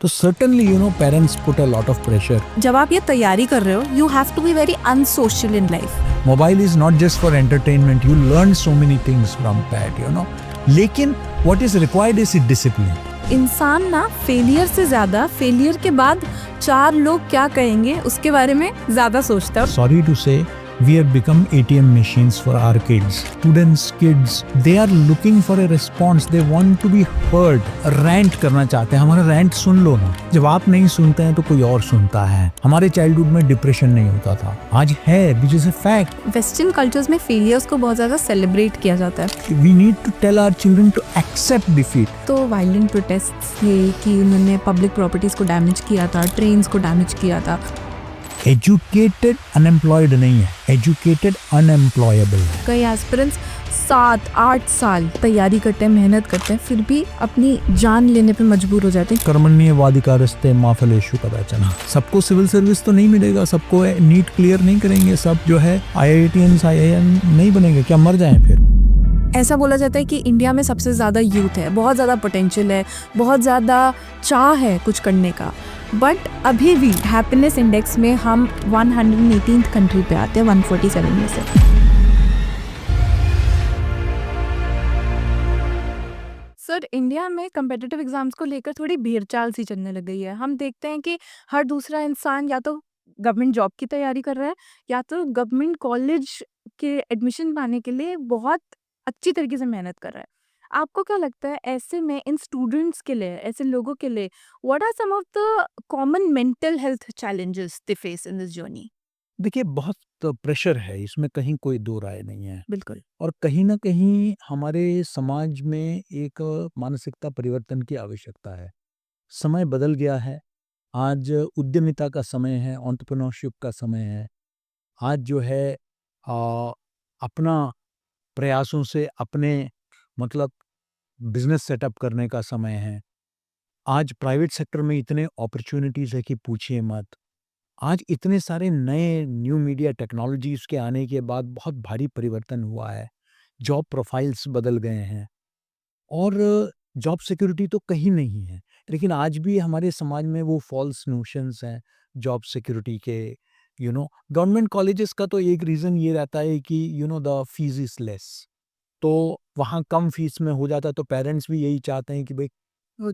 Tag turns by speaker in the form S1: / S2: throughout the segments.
S1: तो certainly parents put a lot of pressure.
S2: जब आप ये तैयारी कर रहे हो, you have to be very unsocial in life.
S1: Mobile is not just for entertainment. You learn so many things from that. लेकिन what is required is discipline.
S2: इंसान ना फेलियर से ज्यादा फेलियर के बाद 4 लोग क्या कहेंगे उसके बारे में ज्यादा सोचता है.
S1: Sorry to say, we have become ATM machines for our kids. Students, kids, they are looking for a response. They want to be heard. Rant करना चाहते हैं. हमारा rant सुन लो ना. जब आप नहीं सुनते हैं तो कोई और सुनता है. हमारे चाइल्डहुड में डिप्रेशन नहीं होता था. आज है, which is a fact.
S2: Western cultures में फेलियर्स को बहुत ज्यादा सेलिब्रेट किया जाता है.
S1: We need to tell our children to accept defeat.
S2: तो वायलेंट प्रोटेस्ट थे कि उन्होंने पब्लिक प्रॉपर्टीज को डैमेज किया था, ट्रेन्स को डैमेज किया था.
S1: एजुकेटेड अनएम्प्लॉयड नहीं है, एजुकेटेड अनएम्प्लॉयबल है.
S2: कई एस्पिरेंट्स 7-8 साल तैयारी करते हैं, मेहनत करते हैं, फिर भी अपनी जान लेने पे मजबूर हो जाते हैं.
S1: कर्मण्येवाधिकारस्ते मा फलेषु कदाचन. सबको सिविल सर्विस तो नहीं मिलेगा, सबको नीट क्लियर नहीं करेंगे, सब जो है IITians IIM नहीं बनेंगे, क्या मर जाएं फिर.
S2: ऐसा बोला जाता है कि इंडिया में सबसे ज़्यादा यूथ है, बहुत ज़्यादा पोटेंशियल है, बहुत ज़्यादा चाह है कुछ करने का, बट अभी भी हैप्पीनेस इंडेक्स में हम 118th कंट्री पे आते हैं 147 में से. सर, इंडिया में कम्पिटिटिव एग्जाम्स को लेकर थोड़ी भेड़चाल सी चलने लग गई है. हम देखते हैं कि हर दूसरा इंसान या तो गवर्नमेंट जॉब की तैयारी कर रहा है या तो गवर्नमेंट कॉलेज के एडमिशन पाने के लिए बहुत अच्छी तरीके से मेहनत कर रहा है. आपको क्या लगता है ऐसे में इन स्टूडेंट्स के लिए, ऐसे लोगों के लिए, what are some of the common mental health challenges they face in this journey?
S1: देखिए, बहुत प्रेशर है, इसमें कहीं कोई दो राय नहीं है.
S2: बिल्कुल.
S1: और कहीं ना कहीं हमारे समाज में एक मानसिकता परिवर्तन की आवश्यकता है. समय बदल गया है. आज उद्यमिता का समय है, एंटरप्रेन्योरशिप का समय है. आज जो है अपना प्रयासों से अपने मतलब बिजनेस सेटअप करने का समय है. आज प्राइवेट सेक्टर में इतने अपॉर्चुनिटीज़ है कि पूछिए मत. आज इतने सारे नए न्यू मीडिया टेक्नोलॉजीज़ के आने के बाद बहुत भारी परिवर्तन हुआ है. जॉब प्रोफाइल्स बदल गए हैं और जॉब सिक्योरिटी तो कहीं नहीं है. लेकिन आज भी हमारे समाज में वो फॉल्स नोशंस हैं जॉब सिक्योरिटी के. गवर्नमेंट कॉलेजेस का तो एक रीज़न ये रहता है कि द फीस इज़ लेस. तो वहाँ कम फीस में हो जाता है, तो पेरेंट्स भी यही चाहते हैं कि भाई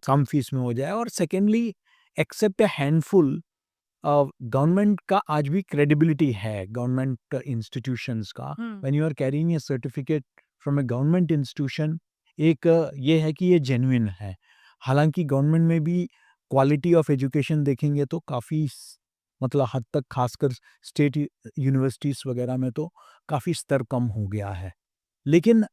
S1: कम फीस में हो जाए. और secondly, except a handful, government का आज भी क्रेडिबिलिटी है, गवर्नमेंट इंस्टीट्यूशंस का. When you are carrying a certificate from a government institution, एक ये है कि ये जेन्युइन है. हालांकि गवर्नमेंट में भी क्वालिटी ऑफ एजुकेशन देखेंगे तो काफ़ी मतलब हद तक, खासकर स्टेट यूनिवर्सिटीज़ वगैरह में तो काफ़ी स्तर कम हो गया है. लेकिन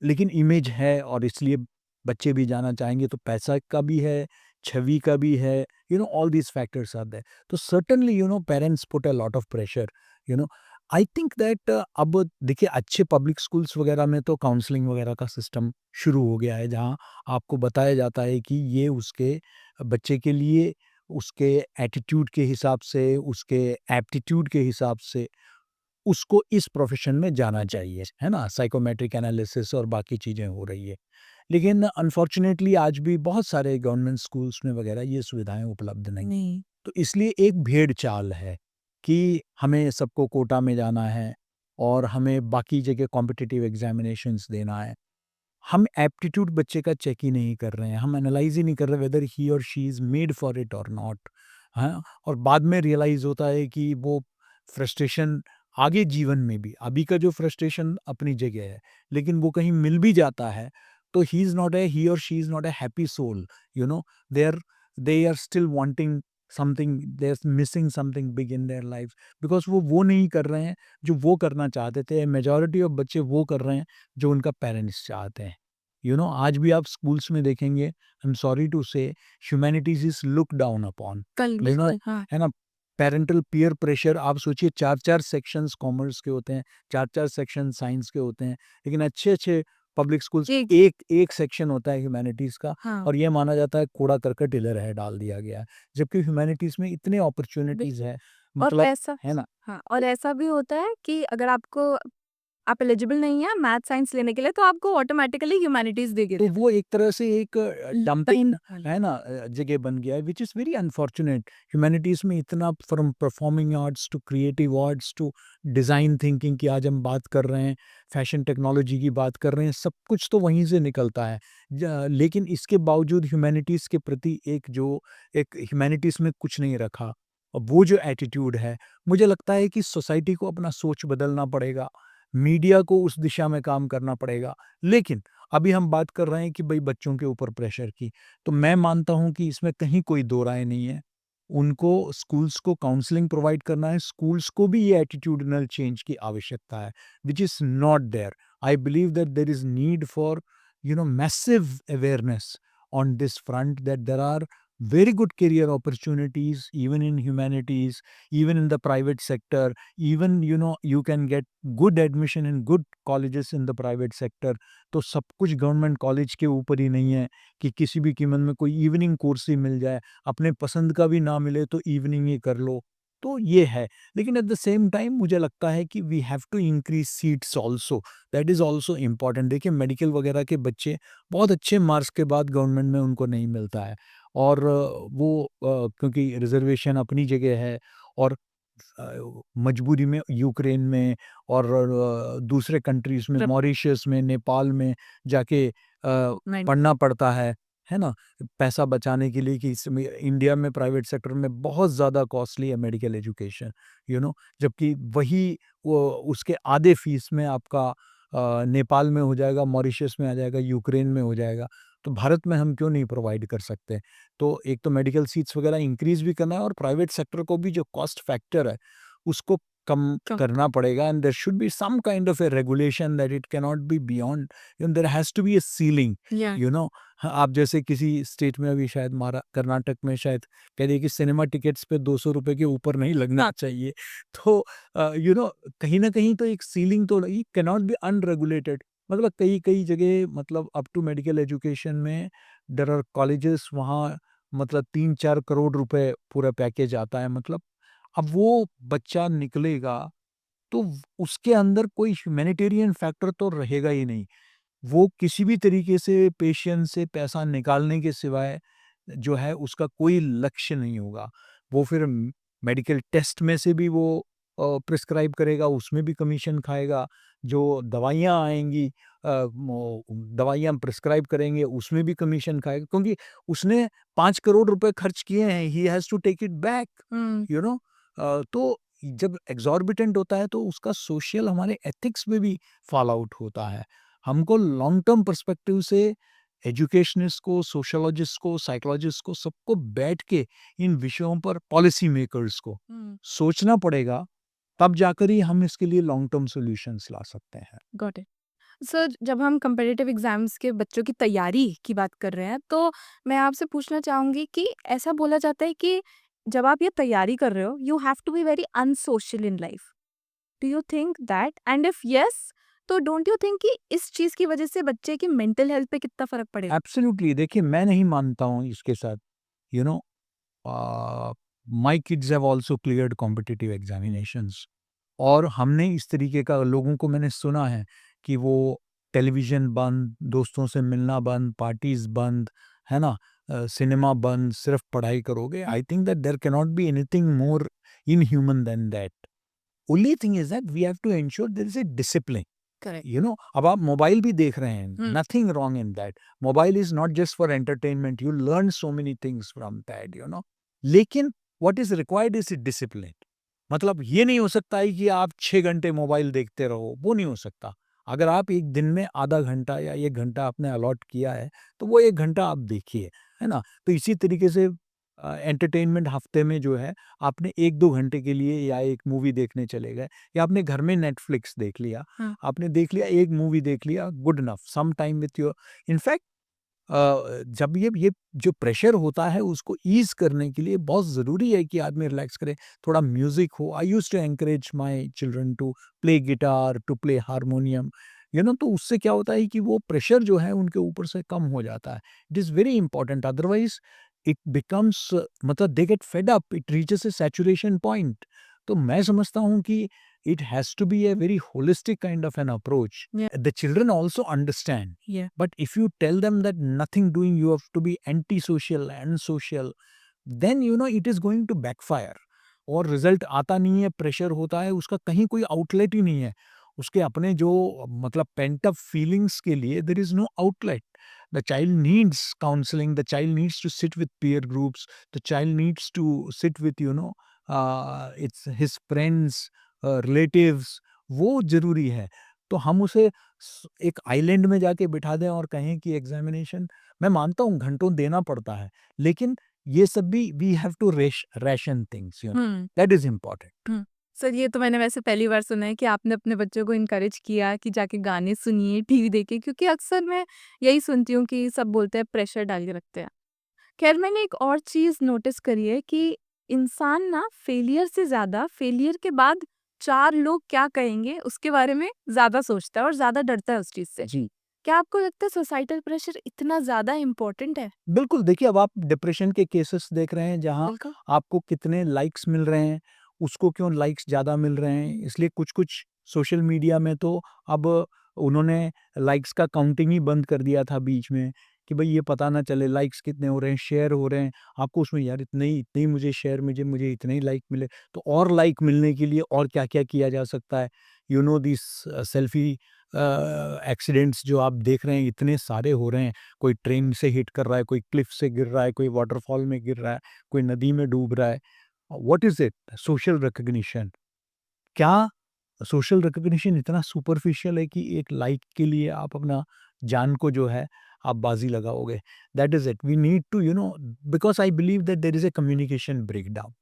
S1: लेकिन इमेज है और इसलिए बच्चे भी जाना चाहेंगे. तो पैसा का भी है, छवि का भी है, all these factors are there. तो certainly parents put a lot of pressure. I think that अब देखिए, अच्छे पब्लिक स्कूल्स वगैरह में तो काउंसलिंग वगैरह का सिस्टम शुरू हो गया है, जहाँ आपको बताया जाता है कि ये उसके बच्चे के लिए उसके एटीट्यूड के हिसाब से, उसके एप्टीट्यूड के हिसाब से उसको इस प्रोफेशन में जाना चाहिए, है ना? साइकोमेट्रिक एनालिसिस और बाकी चीज़ें हो रही है. लेकिन अनफॉर्चुनेटली आज भी बहुत सारे गवर्नमेंट स्कूल्स में वगैरह ये सुविधाएं उपलब्ध नहीं. तो इसलिए एक भेड़ चाल है कि हमें सबको कोटा में जाना है और हमें बाकी जगह कॉम्पिटिटिव एग्जामिनेशंस देना है. हम एप्टीट्यूड बच्चे का चेक ही नहीं कर रहे हैं, हम एनालाइज ही नहीं कर रहे वेदर ही और she is made for it और नॉट. हाँ, और बाद में रियलाइज़ होता है कि वो फ्रस्ट्रेशन आगे जीवन में भी, अभी का जो फ्रस्ट्रेशन अपनी जगह है, लेकिन वो कहीं मिल भी जाता है तो ही और she is not a happy soul. They are they are still wanting something, they are missing something big in their life, because वो नहीं कर रहे हैं जो वो करना चाहते थे. मेजॉरिटी ऑफ बच्चे वो कर रहे हैं जो उनका पेरेंट्स चाहते हैं. आज भी आप स्कूल्स में देखेंगे, आई एम सॉरी टू से, humanities is look down upon.
S2: हाँ.
S1: है ना? Parental peer pressure. आप सोचिए, 4-4 सेक्शंस कॉमर्स के होते हैं, 4-4 सेक्शन साइंस के होते हैं, लेकिन अच्छे पब्लिक स्कूल्स एक सेक्शन होता है ह्यूमैनिटीज का.
S2: हाँ.
S1: और ये माना जाता है कूड़ा करकट इधर है डाल दिया गया है, जबकि ह्यूमैनिटीज में इतने अपॉर्चुनिटीज है,
S2: और
S1: मतलब
S2: ऐसा,
S1: है ना.
S2: हाँ, और ऐसा भी होता है कि अगर आपको आप एलिजिबल नहीं हैं मैथ साइंस लेने के लिए, तो आपको ऑटोमेटिकली ह्यूमैनिटीज़ दे
S1: तो
S2: देते हैं।
S1: वो एक तरह से एक डंपिंग
S2: वाला।
S1: है ना, जगह बन गया है, which is very unfortunate. Humanities में इतना, from performing arts to creative arts to design thinking की आज हम बात कर रहे हैं, फैशन टेक्नोलॉजी की बात कर रहे हैं, सब कुछ तो वहीं से निकलता है। लेकिन इसके बावजूद ह्यूमैनिटीज़ के प्रति एक ह्यूमैनिटीज़ में कुछ नहीं रखा। अब वो जो एटीट्यूड है, मुझे लगता है कि सोसाइटी को अपना सोच बदलना पड़ेगा, मीडिया को उस दिशा में काम करना पड़ेगा। लेकिन अभी हम बात कर रहे हैं कि भई बच्चों के ऊपर प्रेशर की, तो मैं मानता हूँ कि इसमें कहीं कोई दो राय नहीं है। उनको स्कूल्स को काउंसलिंग प्रोवाइड करना है, स्कूल्स को भी ये एटीट्यूडनल चेंज की आवश्यकता है, which is not there. I believe that there is need for massive awareness on this front, that there are very good career opportunities even in humanities, even in the private sector, even you can get good admission in good colleges in the private sector। तो सब कुछ government college के ऊपर ही नहीं है कि किसी भी कीमत में कोई इवनिंग कोर्स ही मिल जाए, अपने पसंद का भी ना मिले तो इवनिंग ही कर लो। तो ये है, लेकिन एट द सेम टाइम मुझे लगता है कि we have to increase seats also, that is also important. देखिए मेडिकल वगैरह के बच्चे बहुत अच्छे मार्क्स के बाद गवर्नमेंट में उनको नहीं मिलता है, और क्योंकि रिजर्वेशन अपनी जगह है, और मजबूरी में यूक्रेन में और दूसरे कंट्रीज़ में,
S2: रप
S1: मॉरिशस में, नेपाल में जाके
S2: नाइन
S1: पढ़ना पड़ता है ना? पैसा बचाने के लिए कि इसमें इंडिया में प्राइवेट सेक्टर में बहुत ज़्यादा कॉस्टली है मेडिकल एजुकेशन, जबकि वही वो उसके आधे फीस में आपका नेपाल में हो जाएगा, मॉरिशस में आ जाएगा, यूक्रेन में हो जाएगा। तो भारत में हम क्यों नहीं प्रोवाइड कर सकते? तो एक तो मेडिकल सीट्स वगैरह इंक्रीज़ भी करना है, और प्राइवेट सेक्टर को भी जो कॉस्ट फैक्टर है, उसको कम
S2: कम
S1: करना पड़ेगा, and there should be some kind of a regulation that it can not be beyond, there has to be a ceiling,
S2: या
S1: यू नो हाँ, आप जैसे किसी स्टेट में अभी शायद कर्नाटक में शायद कह दिए कि सिनेमा टिकट्स पे ₹200 के ऊपर नहीं लगना चाहिए। तो कहीं न कहीं तो एक सीलिंग तो it can not B unregulated. मतलब कई-कई जगह, मतलब अप टू मेडिकल एजुकेशन में देयर आर कॉलेजेस, वहाँ मतलब 3-4 करोड़ रुपए पूरा पैकेज आता है, मतलब अब वो बच्चा निकलेगा तो उसके अंदर कोई ह्यूमैनिटेरियन फैक्टर तो रहेगा ही नहीं। वो किसी भी तरीके से पेशेंस से पैसा निकालने के सिवाय जो है उसका कोई लक्ष्य नहीं होगा। वो फिर मेडिकल टेस्ट में से भी वो प्रिस्क्राइब करेगा, उसमें भी कमीशन खाएगा। जो दवाइयाँ आएँगी, दवाइयाँ प्रिस्क्राइब करेंगे, उसमें भी कमीशन खाएगा, क्योंकि उसने 5 करोड़ रुपए खर्च किए हैं, he has to take it back,
S2: hmm,
S1: you know तो जब एग्ज़ॉर्बिटेंट होता है तो उसका सोशल, हमारे एथिक्स में भी फॉल आउट होता है। हमको लॉन्ग टर्म पर्सपेक्टिव से एजुकेशनिस्ट को, सोशियोलॉजिस्ट को, साइकोलॉजिस्ट को, सबको बैठ के इन विषयों पर, पॉलिसी मेकर्स को
S2: हुँ,
S1: सोचना पड़ेगा, तब जाकर ही हम इसके लिए लॉन्ग टर्म सॉल्यूशंस ला सकते हैं।
S2: Got it. सर, जब हम कॉम्पिटिटिव एग्ज़ाम्स के बच्चों की तैयारी की बात कर रहे हैं, तो मैं आपसे पूछना चाहूँगी कि ऐसा बोला जाता है कि जब आप ये तैयारी कर रहे हो, you have to be very unsocial in life. Do you think that? And if yes, तो डोंट यू थिंक कि इस चीज़ की वज़ह से बच्चे की मेंटल हेल्थ पे कितना फ़र्क पड़ेगा?
S1: एब्सोल्युटली, देखिए मैं नहीं मानता हूँ इसके साथ, you know my kids have also cleared competitive examinations, और हमने इस तरीके का, लोगों को मैंने सुना है कि वो टेलीविज़न बंद, दोस्तों से मिलना बंद, पार्टीज़ बंद, है ना? सिनेमा बंद, सिर्फ़ पढ़ाई करोगे। I think that there can not be anything more inhuman than that. Only thing is that we have to ensure there is a discipline.
S2: Correct.
S1: अब आप मोबाइल भी देख रहे हैं,
S2: हुँ,
S1: nothing wrong in that. Mobile is not just for entertainment, you learn so many things from that. लेकिन what is required is discipline. मतलब ये नहीं हो सकता है कि आप 6 घंटे मोबाइल देखते रहो, वो नहीं हो सकता। अगर आप एक दिन में आधा घंटा या 1 घंटा आपने अलॉट किया है, तो वो 1 घंटा आप देखिए, है ना? तो इसी तरीके से एंटरटेनमेंट हफ्ते में जो है, आपने 1-2 घंटे के लिए या एक मूवी देखने चले गए, या आपने घर में नेटफ्लिक्स देख लिया,
S2: हाँ,
S1: आपने देख लिया, एक मूवी देख लिया, good enough, some time with your in fact जब ये जो प्रेशर होता है उसको ईज़ करने के लिए बहुत ज़रूरी है कि आदमी रिलैक्स करे, थोड़ा म्यूज़िक हो। I used to encourage my children to play guitar, to play harmonium, तो उससे क्या होता है कि वो प्रेशर जो है उनके ऊपर से कम हो जाता है। It is very important, otherwise it becomes, मतलब they get fed up, it reaches a saturation point. तो मैं समझता हूँ कि it has to be a very holistic kind of an approach.
S2: Yeah.
S1: The children also understand.
S2: Yeah.
S1: But if you tell them that nothing doing, you have to be antisocial and social, then it is going to backfire. और result आता नहीं है, pressure होता है, उसका कहीं कोई outlet ही नहीं है। उसके अपने जो मतलब पेंट अप फीलिंग्स के लिए there is no outlet. The child needs counselling, the child needs to sit with peer groups, the child needs to sit with its his friends, relatives, वो ज़रूरी है। तो हम उसे एक आइलैंड में जाके बिठा दें और कहें कि एग्ज़ामिनेशन, मैं मानता हूँ घंटों देना पड़ता है, लेकिन ये सब भी we have to ration things, that is important.
S2: Hmm. Sir ये तो मैंने वैसे पहली बार सुना है कि आपने अपने बच्चों को एनकरेज किया कि जाके गाने सुनिए, टीवी देखिए, क्योंकि अक्सर मैं यही सुनती हूँ कि सब बोलते हैं प्रेशर डाल के रखते हैं। ख़ैर मैंने एक और चीज़ नोटिस करी है कि इंसान ना फेलियर से ज़्यादा फेलियर के बाद 4 लोग क्या कहेंगे उसके बारे में ज़्यादा सोचता है और ज़्यादा डरता है उस चीज़ से।
S1: जी।
S2: क्या आपको लगता है सोसाइटल प्रेशर इतना ज़्यादा इम्पोर्टेंट है?
S1: बिल्कुल, देखिए अब आप डिप्रेशन के केसेस देख रहे हैं जहाँ
S2: बिल्कुल।
S1: आपको कितने लाइक्स मिल रहे हैं, उसको क्यों लाइक्स ज़्यादा मिल रहे हैं, इसलिए कुछ-कुछ सोशल मीडिया में तो अब उन्होंने लाइक्स का काउंटिंग ही बंद कर दिया था बीच में, कि भई ये पता ना चले लाइक्स कितने हो रहे हैं, शेयर हो रहे हैं, आपको उसमें यार इतने ही मुझे शेयर मुझे इतने ही लाइक मिले, तो और लाइक मिलने के लिए और क्या-क्या किया जा सकता है। दिस सेल्फी एक्सीडेंट्स जो आप देख रहे हैं इतने सारे हो रहे हैं, कोई ट्रेन से हिट कर रहा है, कोई क्लिफ से गिर रहा है, कोई वाटरफॉल में गिर रहा है, कोई नदी में डूब रहा है। What is it? Social recognition. क्या सोशल रिकॉग्निशन इतना सुपरफिशियल है कि एक लाइक के लिए आप अपना जान को जो है आप बाजी लगाओगे? That is it. We need to because I believe that there is a communication breakdown.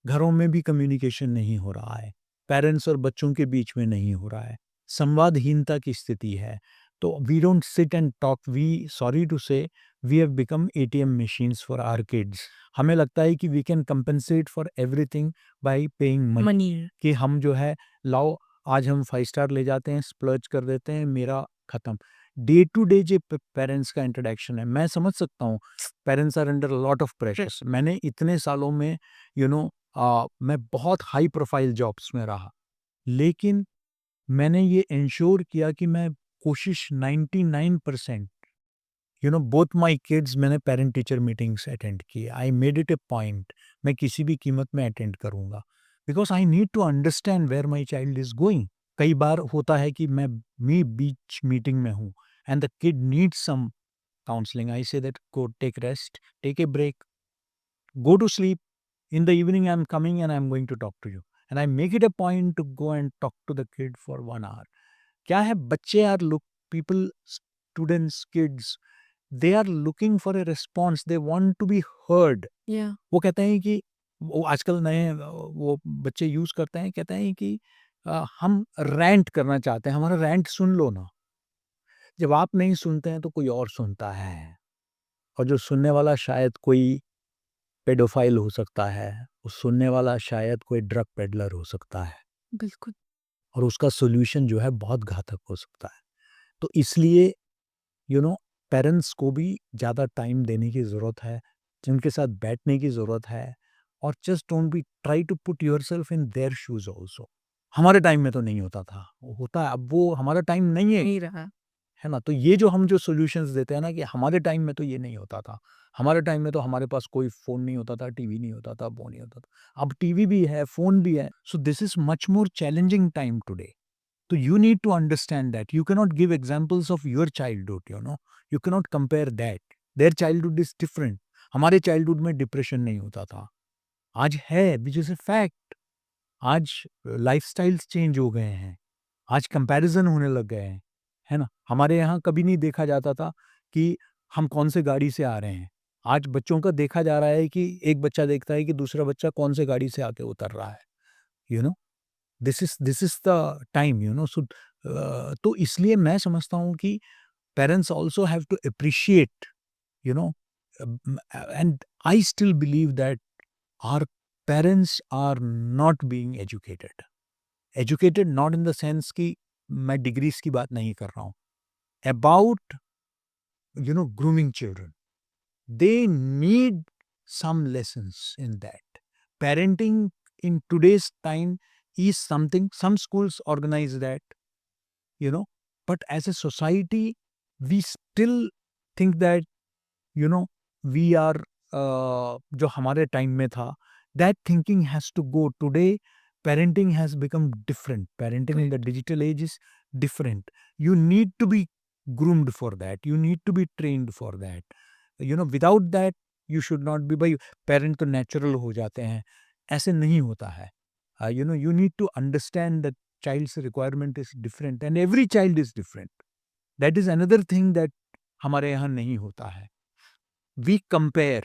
S1: घरों में भी कम्युनिकेशन नहीं हो रहा है, पेरेंट्स और बच्चों के बीच में नहीं हो रहा है, संवादहीनता की स्थिति है। तो we don't sit and talk, we sorry to say we have become ATM machines for our kids. हमें लगता है कि we can compensate for everything by paying money,
S2: money.
S1: कि हम जो है लाओ आज हम 5 स्टार ले जाते हैं, स्प्लर्ज कर देते हैं, मेरा खत्म। डे टू डे जो पेरेंट्स का इंटरेक्शन है, मैं समझ सकता हूँ, parents are under lot of pressures. मैंने इतने सालों में यू नो मैं बहुत हाई प्रोफाइल जॉब्स में रहा, लेकिन मैंने ये इंश्योर किया कि मैं कोशिश 99% बोथ माय किड्स, मैंने पेरेंट टीचर मीटिंग्स अटेंड की। I made it a point, मैं किसी भी कीमत में अटेंड करूंगा, because I need to understand where my child is going. कई बार होता है कि मैं बीच मीटिंग में हूँ and the kid needs some counselling, I say that go take rest, take a break, go to sleep. In the evening, I'm coming and I'm going to talk to you. And I make it a point to go and talk to the kid for 1 hour. क्या है, बच्चे are look people, students, kids, they are looking for a response, they want to be heard.
S2: या
S1: वो कहते हैं कि वो आजकल नए वो बच्चे यूज करते हैं, कहते हैं कि हम रैंट करना चाहते हैं, हमारा रैंट सुन लो ना। जब आप नहीं सुनते हैं तो कोई और सुनता है, और जो सुनने वाला शायद कोई पेडोफाइल हो सकता है, वो सुनने वाला शायद कोई ड्रग पेडलर हो सकता है,
S2: बिल्कुल।
S1: और उसका सॉल्यूशन जो है बहुत घातक हो सकता है। तो इसलिए यू नो पेरेंट्स को भी ज़्यादा टाइम देने की ज़रूरत है, जिनके साथ बैठने की ज़रूरत है, और just don't be try to put yourself in their shoes also. हमारे टाइम में तो नहीं होता था, वो होता है, अब वो हमारा टाइम नहीं है।
S2: नहीं रहा।
S1: है ना? तो ये जो हम जो सॉल्यूशंस देते हैं ना, कि हमारे टाइम में तो ये नहीं होता था। हमारे टाइम में तो हमारे पास कोई फ़ोन नहीं होता था, टीवी नहीं होता था, वो नहीं होता था। अब टीवी भी है, फ़ोन भी है। So this is much more challenging time today. तो you need to understand that. You cannot give examples of your childhood. You cannot compare that. Their childhood is different. हमारे चाइल्डहुड में depression नहीं होता था। आज है, विच इज़ अ फैक्ट। आज lifestyles change हो गए हैं। आज कंपैरिज़न होने लग गए हैं, है ना? हमारे यहाँ कभी नहीं देखा जाता था कि हम कौन से गाड़ी से आ रहे हैं। आज बच्चों का देखा जा रहा है कि एक बच्चा देखता है कि दूसरा बच्चा कौन से गाड़ी से आके उतर रहा है। You know this is the time, so तो इसलिए मैं समझता हूँ कि parents also have to appreciate, you know and I still believe that our parents are not being educated. Educated not in the sense कि मैं डिग्रीज की बात नहीं कर रहा हूँ, about grooming children, they need some lessons in that. Parenting in today's time is something, some schools organize that, you know, but as a society, we still think that, you know, we are, जो हमारे time में था, that thinking has to go. Today, parenting has become different. Parenting in the digital age is different. You need to be groomed for that. You need to be trained for that. You know, without that, you should not be. भाई parent तो natural हो जाते हैं, ऐसे नहीं होता है. You know, you need to understand that child's requirement is different and every child is different. That is another thing that हमारे यहाँ नहीं होता है. We compare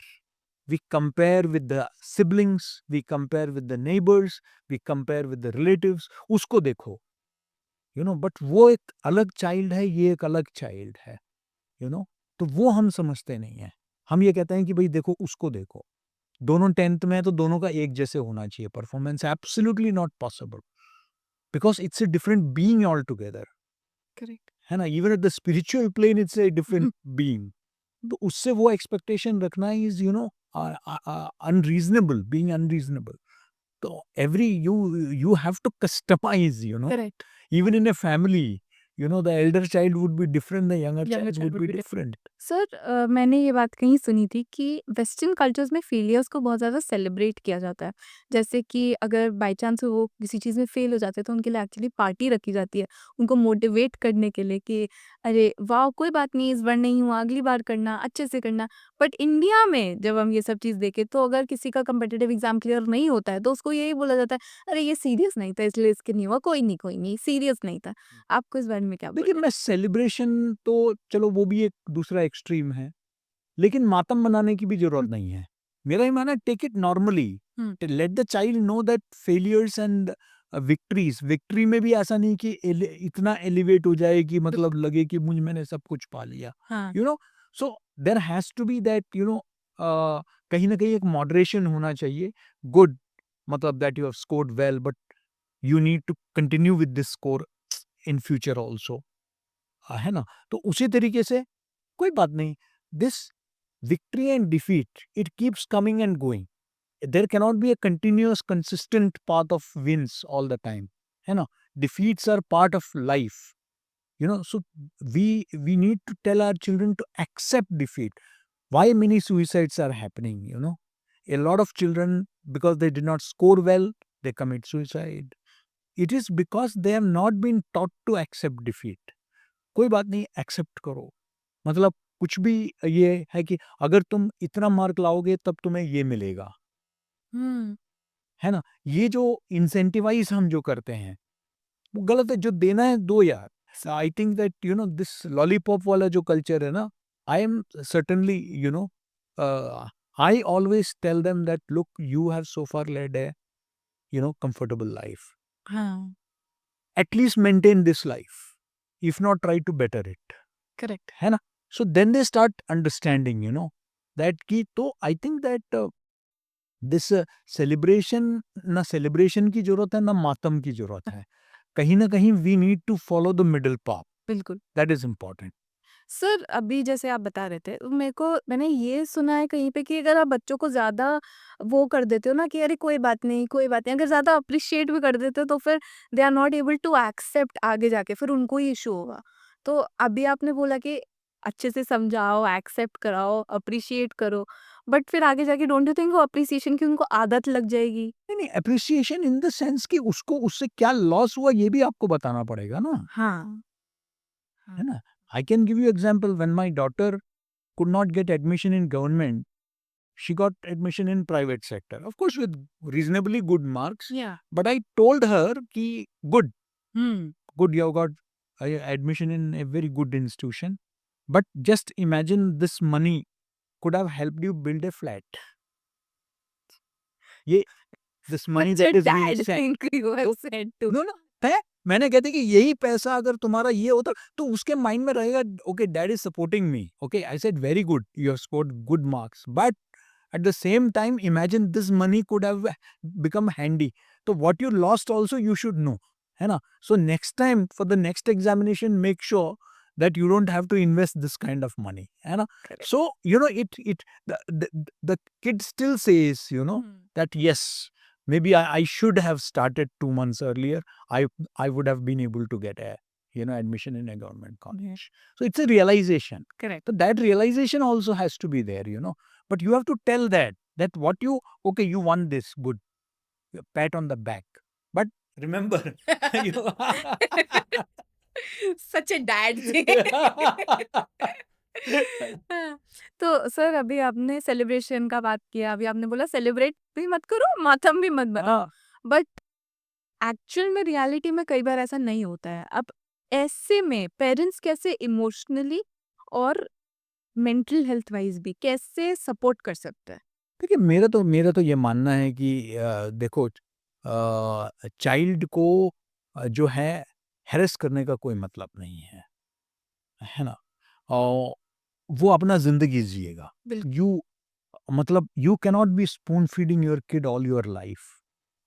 S1: with the siblings, we compare with the neighbors, we compare with the relatives. उसको देखो, you know, but वो एक अलग child है, ये एक अलग child है, you know, तो वो हम समझते नहीं है. हम ये कहते हैं कि भाई देखो उसको देखो, दोनों 10th में है तो दोनों का एक जैसे होना चाहिए performance. Absolutely not possible, because it's a different being altogether,
S2: correct.
S1: है ना. Even at the spiritual plane it's a different being. तो उससे वो एक्सपेक्टेशन रखना is, you know, unreasonable, being unreasonable. तो every you have to customize, you know,
S2: correct.
S1: even in a family, you know, the elder child would be different, the younger
S2: Younger
S1: child
S2: child
S1: would
S2: would
S1: be
S2: be
S1: different.
S2: Sir मैंने ये बात कहीं सुनी थी कि western cultures में failures को बहुत ज़्यादा सेलिब्रेट किया जाता है. जैसे कि अगर बाय चांस वो किसी चीज़ में फेल हो जाते हैं तो उनके लिए एक्चुअली पार्टी रखी जाती है, उनको मोटिवेट करने के लिए कि अरे वाह कोई बात नहीं, इस बार नहीं हुआ, अगली बार करना, अच्छे से करना. बट इंडिया में जब हम ये सब चीज़ देखें तो अगर किसी का कम्पिटिटिव एग्जाम क्लियर नहीं होता है तो उसको यही बोला जाता है, अरे ये सीरियस नहीं था इसलिए इसके नहीं हुआ, कोई नहीं सीरियस नहीं था. आपको इस बारे में क्या
S1: देखिए,
S2: बोलना
S1: मैं सेलिब्रेशन तो चलो वो भी एक दूसरा एक्सट्रीम है, लेकिन मातम मनाने की भी जरूरत
S2: है?
S1: नहीं है. मेरा ही मानना है, take it normally. Let the child know that failures and victories, victory में भी ऐसा नहीं कि इतना एलिवेट हो जाए कि मतलब लगे कि मुझ मैंने सब कुछ पा लिया,
S2: हाँ.
S1: You know. So there has to be that, you know, कहीं ना कहीं एक मॉडरेशन होना चाहिए. गुड, मतलब that you have scored well, but you need to continue with this score in future also, है ना. तो उसी तरीके से कोई बात नहीं. This victory and defeat, it keeps coming and going. There cannot be a continuous consistent path of wins all the time, you know. Defeats are part of life, you know. So we need to tell our children to accept defeat. Why many suicides are happening, you know? A lot of children, because they did not score well, they commit suicide. It is because they have not been taught to accept defeat. कोई बात नहीं, accept करो. मतलब कुछ भी ये है कि अगर तुम इतना मार्क लाओगे तब तुम्हें ये मिलेगा,
S2: हम्म.
S1: है ना. ये जो इंसेंटिवाइज हम जो करते हैं वो गलत है. जो देना है दो यार. I think that, you know, this lollipop वाला जो कल्चर है ना, I am certainly, you know, I always tell them that look, you have so far led a, you know, comfortable life.
S2: हाँ.
S1: At least maintain this life, if not try to better it,
S2: correct.
S1: है ना. So then they start understanding, you know, that की. तो I think that this celebration, ना celebration की जरूरत है ना मातम की जरूरत है. कहीं ना कहीं we need to follow the middle path.
S2: बिल्कुल.
S1: That is important.
S2: सर अभी जैसे आप बता रहे थे, तो मैंने ये सुना है कहीं पे कि अगर आप बच्चों को ज़्यादा वो कर देते हो ना कि अरे कोई बात नहीं, अगर ज़्यादा अप्रिशिएट भी कर देते हो तो फिर they are not able to accept आगे जाके, फिर उनको ही इश्यू होगा. तो अभी आपने बोला कि अच्छे से समझाओ, एक्सेप्ट कराओ, अप्रिशिएट करो, बट फिर आगे जाके डोंट यू थिंक वो अप्रिसिएशन की उनको आदत लग जाएगी?
S1: नहीं नहीं, अप्रिसिएशन इन द सेंस कि उसको उससे क्या लॉस हुआ ये भी आपको बताना पड़ेगा ना,
S2: हाँ.
S1: है
S2: हाँ.
S1: ना. I can give you example. When my daughter could not get admission in government, she got admission in private sector, of course with reasonably good marks.
S2: Yeah.
S1: But I told her ki good,
S2: Hmm.
S1: good, you have got admission in a very good institution, but just imagine this money could have helped you build a flat. ये this money
S2: What's your
S1: that is being
S2: dad
S1: sent.
S2: think you have said to?
S1: No no, है. मैंने कहते कि यही पैसा अगर तुम्हारा ये होता तो उसके माइंड में रहेगा, okay dad is supporting me. Okay, I said very good, you have scored good marks, but at the same time imagine this money could have become handy. So what you lost also you should know, है ना. So next time for the next examination make sure that you don't have to invest this kind of money, है ना.
S2: Correct.
S1: So you know, it the kid still says, you know,
S2: Hmm.
S1: that yes, maybe I should have started 2 months earlier. I would have been able to get a admission in a government college. So it's a realization.
S2: Correct.
S1: So that realization also has to be there. But you have to tell that what you okay, you won this, good, pat on the back. But remember, you
S2: such a dad थे। हाँ, तो sir अभी आपने celebration का बात किया, अभी आपने बोला सेलिब्रेट भी मत करो, मातम भी मत बनाओ।
S1: हाँ,
S2: बट एक्चुअल में रियलिटी में कई बार ऐसा नहीं होता है। अब ऐसे में पेरेंट्स कैसे इमोशनली और मेंटल हेल्थ वाइज़ भी कैसे सपोर्ट कर सकते हैं?
S1: देखिए मेरा तो ये मानना है कि देखो चाइल्ड को जो है हैरेस करने का कोई मतलब नहीं है ना? और वो अपना ज़िंदगी जिएगा।
S2: बिल्कुल।
S1: यू मतलब you cannot B spoon feeding your kid all your life.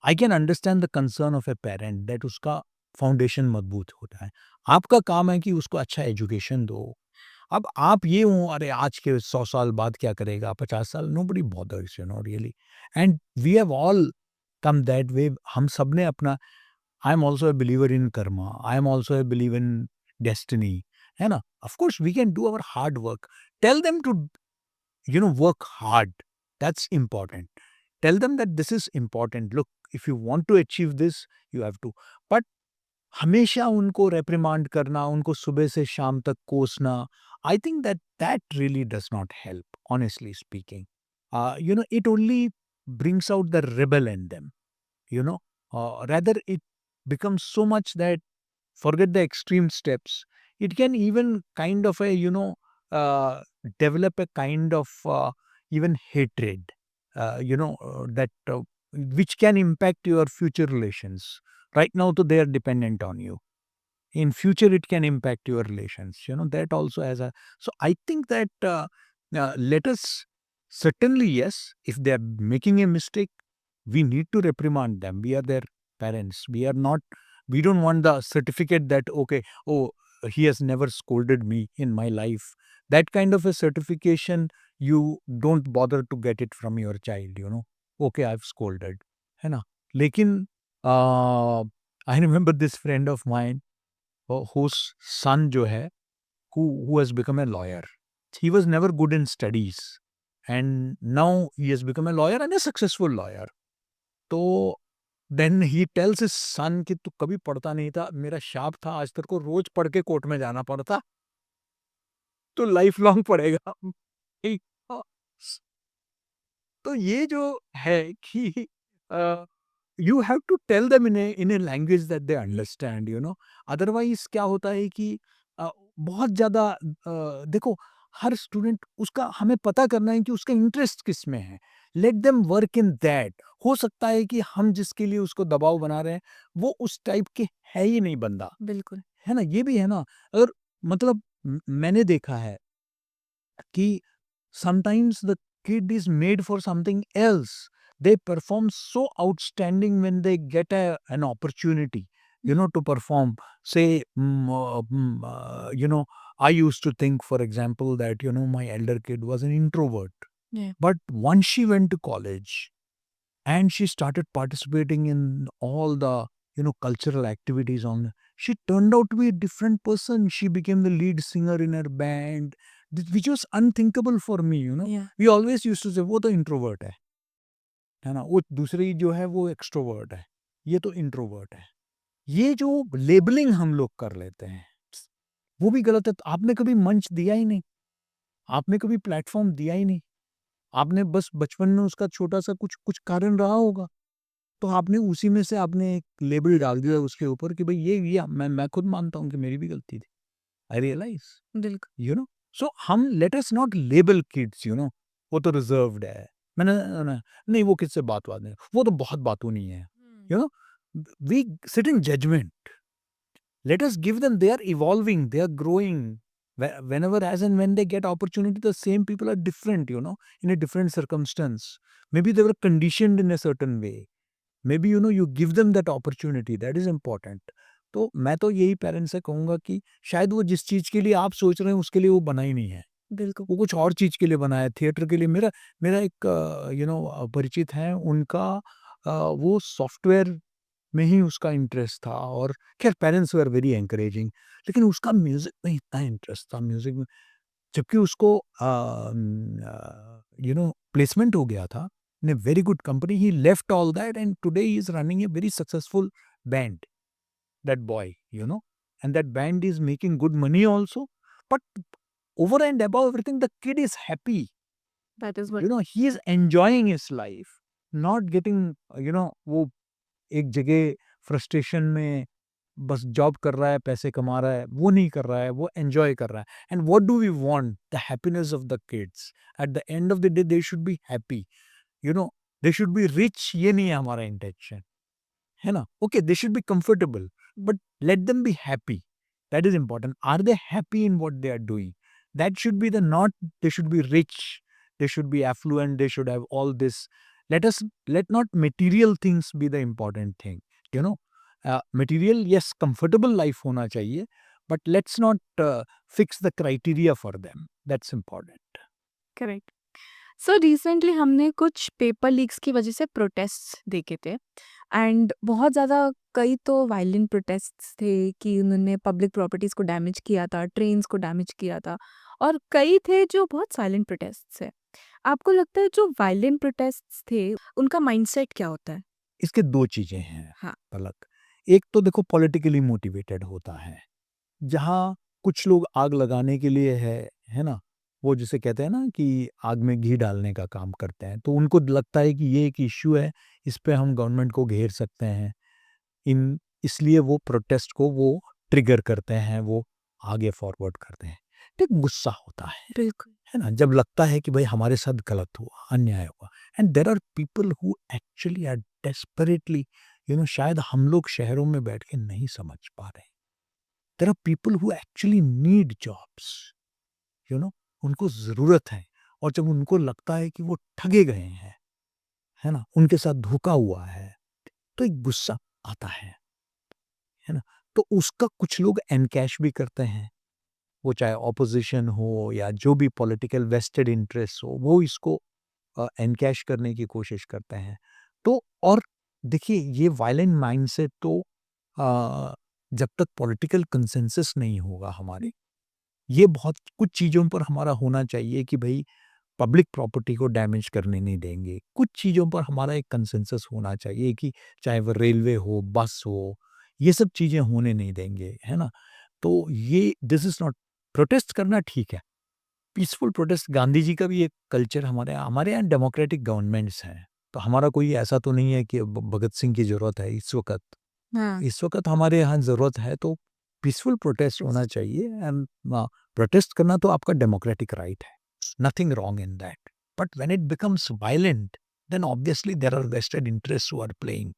S1: I can understand the concern of a parent that उसका फाउंडेशन मजबूत होता है। आपका काम है कि उसको अच्छा एजुकेशन दो। अब आप ये हो अरे आज के 100 साल बाद क्या करेगा, 50 साल, nobody bothers really. And we have all come that way. हम सब ने अपना I am also a believer in karma, I am also a believe in destiny, है ना? Of course we can do our hard work. Tell them to work hard. That's important. Tell them that this is important. Look, if you want to achieve this, you have to. But हमेशा उनको reprimand करना, उनको सुबह से शाम तक कोसना, I think that really does not help, honestly speaking. It only brings out the rebel in them. Rather it becomes so much that forget the extreme steps. It can even kind of uh, develop a kind of even hatred, that which can impact your future relations. Right now, so they are dependent on you. In future, it can impact your relations. That also has a. So I think that let us certainly yes, if they are making a mistake, we need to reprimand them. We are their parents. We don't want the certificate that okay, oh, he has never scolded me in my life. That kind of a certification, you don't bother to get it from your child. Okay, I've scolded, है ना? लेकिन I remember this friend of mine whose son जो है who has become a lawyer. He was never good in studies, and now he has become a lawyer and a successful lawyer. तो then he tells his son कि तू कभी पढ़ता नहीं था, मेरा शाप था, आज तेरे को रोज पढ़ के कोर्ट में जाना पड़ता, तो लाइफ लॉन्ग पढ़ेगा। ठीक, तो ये जो है कि you have to tell them in a language that they understand. Otherwise क्या होता है कि बहुत ज़्यादा देखो, हर स्टूडेंट उसका हमें पता करना है कि उसका इंटरेस्ट किस में है। Let them work in that. हो सकता है कि हम जिसके लिए उसको दबाव बना रहे हैं वो उस टाइप के है ही नहीं बंदा,
S2: बिल्कुल।
S1: है ना? ये भी है ना। अगर मतलब मैंने देखा है कि sometimes the kid is made for something else. They perform so outstanding when they get an opportunity, to perform. Say, I used to think, for example, that, my elder kid was an introvert.
S2: Yeah.
S1: But once she went to college and she started participating in all the, cultural activities she turned out to be a different person. She became the lead singer in her band, which was unthinkable for me.
S2: Yeah.
S1: We always used to say वो तो introvert है ना? वो दूसरी जो है वो extrovert है, ये तो इंट्रोवर्ट है। ये जो लेबलिंग हम लोग कर लेते हैं वो भी गलत है। तो आपने कभी मंच दिया ही नहीं, आपने कभी प्लेटफॉर्म दिया ही नहीं, आपने बस बचपन में उसका छोटा सा कुछ कुछ कारण रहा होगा, तो आपने उसी में से आपने एक लेबल डाल दिया उसके ऊपर कि भाई ये मैं खुद मानता हूँ कि मेरी भी गलती थी। आई रियलाइज,
S2: बिल्कुल।
S1: सो हम let us not label kids. वो तो रिजर्व्ड है, मैंने नहीं वो किससे बात नहीं, वो तो बहुत बातूं नहीं है। You know we sit in judgment. Let us give them, they are evolving, they are growing. Whenever, as and when they get opportunity, the same people are different, in a different circumstance. Maybe they were conditioned in a certain way. Maybe, you give them that opportunity. That is important. तो मैं तो यही parents से कहूँगा कि शायद वो जिस चीज़ के लिए आप सोच रहे हैं उसके लिए वो बना ही नहीं है।
S2: बिल्कुल।
S1: वो कुछ और चीज़ के लिए बना है, थिएटर के लिए। मेरा मेरा एक परिचित है, उनका वो सॉफ्टवेयर में ही उसका इंटरेस्ट था और खैर पेरेंट्स वर वेरी एनकरेजिंग, लेकिन उसका म्यूज़िक में इतना इंटरेस्ट था म्यूज़िक में, जबकि उसको प्लेसमेंट हो गया था in a very good company, he left all that and today he is running a very successful band, that boy, and that band is making good money also. But over and above everything, the kid is happy.
S2: That is what
S1: He is enjoying his life, not getting, वो एक जगह frustration में बस job कर रहा है, पैसे कमा रहा है, वो नहीं कर रहा है, वो एन्जॉय कर रहा है। And what do we want? The happiness of the kids. At the end of the day they should be happy, you know, they should be rich, ये नहीं है हमारा इंटेंशन। है ना? Okay, they should be comfortable, but let them be happy. That is important. Are they happy in what they are doing? That should be the not they should be rich, they should be affluent, they should have all this. Let not material things be the important thing. You know, material, yes, comfortable life होना चाहिए, but let's not fix the criteria for them. That's important.
S2: Correct. So recently हमने कुछ paper leaks की वजह से protests देखे थे and बहुत ज़्यादा कई तो वायलेंट प्रोटेस्ट्स थे कि उन्होंने पब्लिक प्रॉपर्टीज़ को डैमेज किया था, ट्रेन्स को डैमेज किया था और कई थे जो बहुत साइलेंट प्रोटेस्ट्स है। आपको लगता है जो वायलेंट प्रोटेस्ट्स थे, उनका माइंडसेट क्या होता है?
S1: इसके 2 चीज़ें हैं
S2: हाँ,
S1: पलक। एक तो देखो पॉलिटिकली मोटिवेटेड होता है। जहाँ कुछ लोग आग लगाने के लिए है ना? वो जिसे कहते हैं ना कि आग में घी डालने का काम करते हैं। तो उनको लगता है कि ये एक इश्यू है, इस पे हम गवर्नमेंट को घेर सकते हैं। इसलिए वो प्रोटेस्ट को वो ट्रिगर करते हैं, वो आगे फॉरवर्ड करते हैं। तो एक गुस्सा होता
S2: बिल्कुल।
S1: है ना? जब लगता है कि भई हमारे साथ गलत हुआ, अन्याय हुआ and there are people who actually are desperately, शायद हम लोग शहरों में बैठ के नहीं समझ पा रहे हैं। There are people who actually need jobs, you know उनको ज़रूरत है और जब उनको लगता है कि वो ठगे गए हैं, है ना? उनके साथ धोखा हुआ है, तो एक गुस्सा आता है ना? तो उसका कुछ लोग एनकैश भी करते हैं। वो चाहे ऑपोज़िशन हो या जो भी पॉलिटिकल वेस्टेड इंटरेस्ट हो, वो इसको एनकैश करने की कोशिश करते हैं। तो और देखिए ये वायलेंट माइंडसेट तो जब तक पॉलिटिकल कंसेंसस नहीं होगा हमारे, ये बहुत कुछ चीज़ों पर हमारा होना चाहिए कि भई पब्लिक प्रॉपर्टी को डैमेज करने नहीं देंगे। कुछ चीज़ों पर हमारा एक कंसेंसस होना चाहिए कि चाहे वो रेलवे हो, बस हो, ये सब चीज़ें होने नहीं देंगे, है ना? तो ये दिस इज़ नॉट प्रोटेस्ट करना ठीक है। पीसफुल प्रोटेस्ट गांधी जी का भी एक कल्चर हमारे यहाँ डेमोक्रेटिक गवर्नमेंट्स हैं। तो हमारा कोई ऐसा तो नहीं है कि भगत सिंह की ज़रूरत है इस वक़्त।
S2: हाँ,
S1: इस वक़्त हमारे यहाँ ज़रूरत है तो पीसफुल प्रोटेस्ट होना चाहिए एंड प्रोटेस्ट करना तो आपका डेमोक्रेटिक राइट है। Nothing wrong in that. But when it becomes violent then obviously there are vested interests who are playing.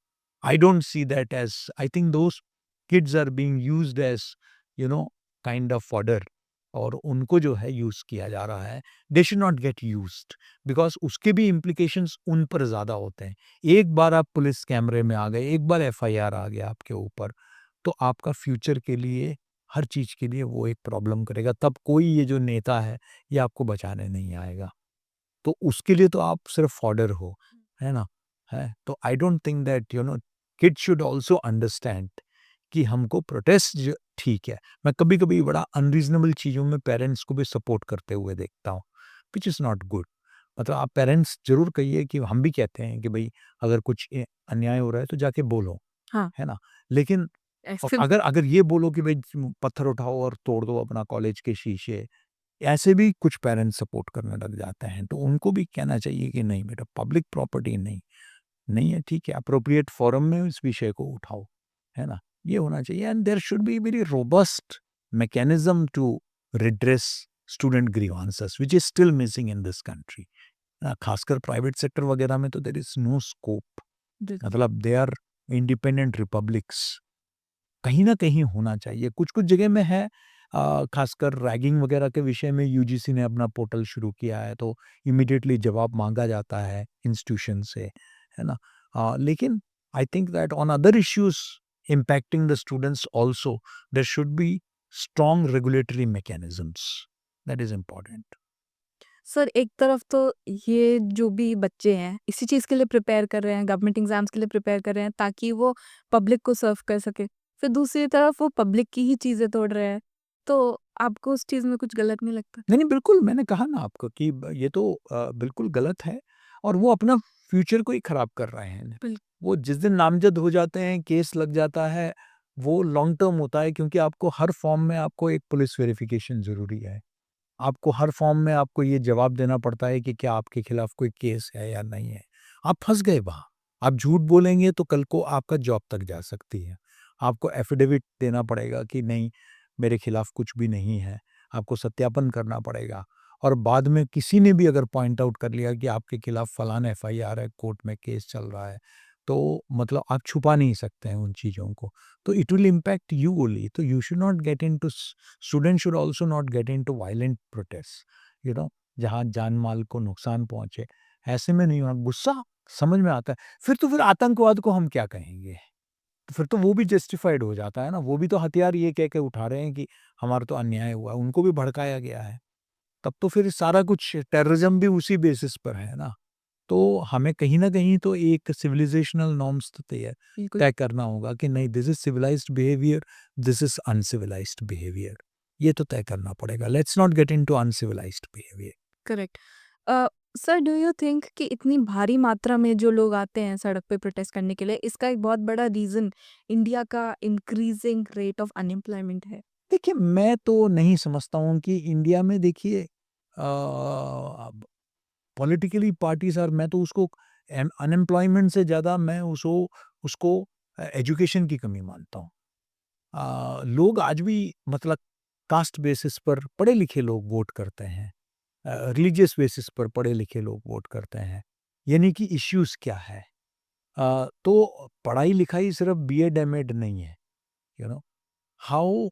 S1: I don't see that as I think those kids are being used as you know kind of fodder और उनको जो है use किया जा रहा है। They should not get used because उसके भी इम्प्लिकेशंस उन पर ज़्यादा होते हैं। एक बार आप पुलिस कैमरे में आ गए, एक बार एफआईआर आ गया आपके ऊपर, तो आपका फ्यूचर के लिए, हर चीज़ के लिए वो एक प्रॉब्लम करेगा। तब कोई ये जो नेता है, ये आपको बचाने नहीं आएगा। तो उसके लिए तो आप सिर्फ़ फॉडर हो, है ना? तो I don't think that kids should also understand कि हमको प्रोटेस्ट ज ठीक है। मैं कभी-कभी बड़ा अनरीज़नेबल चीज़ों में पेरेंट्स को भी सपोर्ट करते हुए देखता हूँ, व्हिच इज़ नॉट गुड। मतलब आप पेरेंट्स ज़रूर कहिए कि हम भी कहते हैं कि भई अगर कुछ अन्याय हो रहा है तो जाके बोलो,
S2: हाँ,
S1: है ना? लेकिन
S2: फिर
S1: अगर अगर ये बोलो कि भई पत्थर उठाओ और तोड़ दो अपना कॉलेज के शीशे, ऐसे भी कुछ पेरेंट्स सपोर्ट करने लग जाते हैं। तो उनको भी कहना चाहिए कि नहीं बेटा पब्लिक प्रॉपर्टी नहीं, नहीं है ठीक है, एप्रोप्रिएट फोरम में इस विषय को उठाओ, है ना? ये होना चाहिए and there should be very robust mechanism to redress student grievances which is still missing in this country. खासकर प्राइवेट सेक्टर वगैरह में तो देयर इज़ नो स्कोप।
S2: बिल्कुल।
S1: मतलब दे आर इंडिपेंडेंट रिपब्लिक्स। कहीं न कहीं होना चाहिए। कुछ-कुछ जगह में है खासकर रैगिंग वगैरह के विषय में यूजीसी ने अपना पोर्टल शुरू किया है, तो इमीडिएटली जवाब माँगा जाता है इंस्टीट्यूशन से, है ना? लेकिन आई think that on other issues impacting the students also, there should be strong regulatory mechanisms. That is important.
S2: Sir एक तरफ तो ये जो भी बच्चे हैं, इसी चीज़ के लिए प्रिपेयर कर रहे हैं, गवर्नमेंट एग्ज़ाम्स के लिए प्रिपेयर कर रहे हैं ताकि वो पब्लिक को सर्व कर सकें। फिर दूसरी तरफ वो पब्लिक की ही चीज़ें तोड़ रहे हैं। तो आपको उस चीज़ में कुछ गलत नहीं लगता?
S1: नहीं, नहीं, बिल्कुल मैंने कहा ना आपको कि ये तो बिल्कुल गलत है और वो अपना फ्यूचर को ही खराब कर रहे हैं।
S2: बिल
S1: वो जिस दिन नामज़द हो जाते हैं, केस लग जाता है, वो लॉन्ग टर्म होता है क्योंकि आपको हर फॉर्म में आपको एक पुलिस वेरिफ़िकेशन ज़रूरी है। आपको हर फॉर्म में आपको ये जवाब देना पड़ता है कि क्या आपके खिलाफ कोई केस है या नहीं है। आप फँस गए वहाँ। आप झूठ बोलेंगे तो कल को आपका जॉब तक जा सकती है। आपको एफ़िडेविट देना पड़ेगा कि नहीं, मेरे खिलाफ कुछ भी नहीं है। आपको सत्यापन करना पड़ेगा और बाद में किसी ने भी अगर पॉइंट आउट कर लिया कि आपके खिलाफ फलाना एफ़आईआर है, कोर्ट में केस चल रहा है, तो मतलब आप छुपा नहीं सकते हैं उन चीज़ों को। तो it will impact you only. तो you should not get into student should also not get into violent protest, you know, जहाँ जान-माल को नुकसान पहुँचे। ऐसे में नहीं होना, गुस्सा समझ में आता है। फिर आतंकवाद को हम क्या कहेंगे? तो फिर तो वो भी जस्टिफाइड हो जाता है ना, वो भी तो हथियार ये कह के उठा रहे हैं कि हमारा तो अन्याय हुआ, उनको भी भड़काया गया है। तब तो फिर सारा कुछ टेररिज़्म भी उसी बेसिस पर है ना। तो हमें कहीं न कहीं तो एक सिविलाइज़ेशनल नॉर्म्स तो
S2: बिल्कुल।
S1: तय करना होगा कि नहीं, this is civilized behaviour, this is uncivilized behaviour. ये तो तय करना पड़ेगा। Let's not get into uncivilized behaviour.
S2: Correct. Uh, sir do you think कि इतनी भारी मात्रा में जो लोग आते हैं सड़क पे प्रोटेस्ट करने के लिए, इसका एक बहुत बड़ा रीज़न इंडिया का इंक्रीज़िंग रेट ऑफ अनएम्प्लॉयमेंट है?
S1: देखिए, मैं तो नहीं समझता हूँ कि इंडिया में देखिए अब पॉलिटिकली पार्टीज़ और मैं तो उसको अनएम्प्लॉयमेंट से ज़्यादा मैं उसको एजुकेशन की कमी मानता हूँ। लोग आज भी मतलब कास्ट बेसिस पर पढ़े-लिखे लोग वोट करते हैं। रिलीजियस बेसिस पर पढ़े-लिखे लोग वोट करते हैं। यानी कि इश्यूज़ क्या है? तो पढ़ाई-लिखाई सिर्फ़ बीएड, एमएड नहीं है, you know. How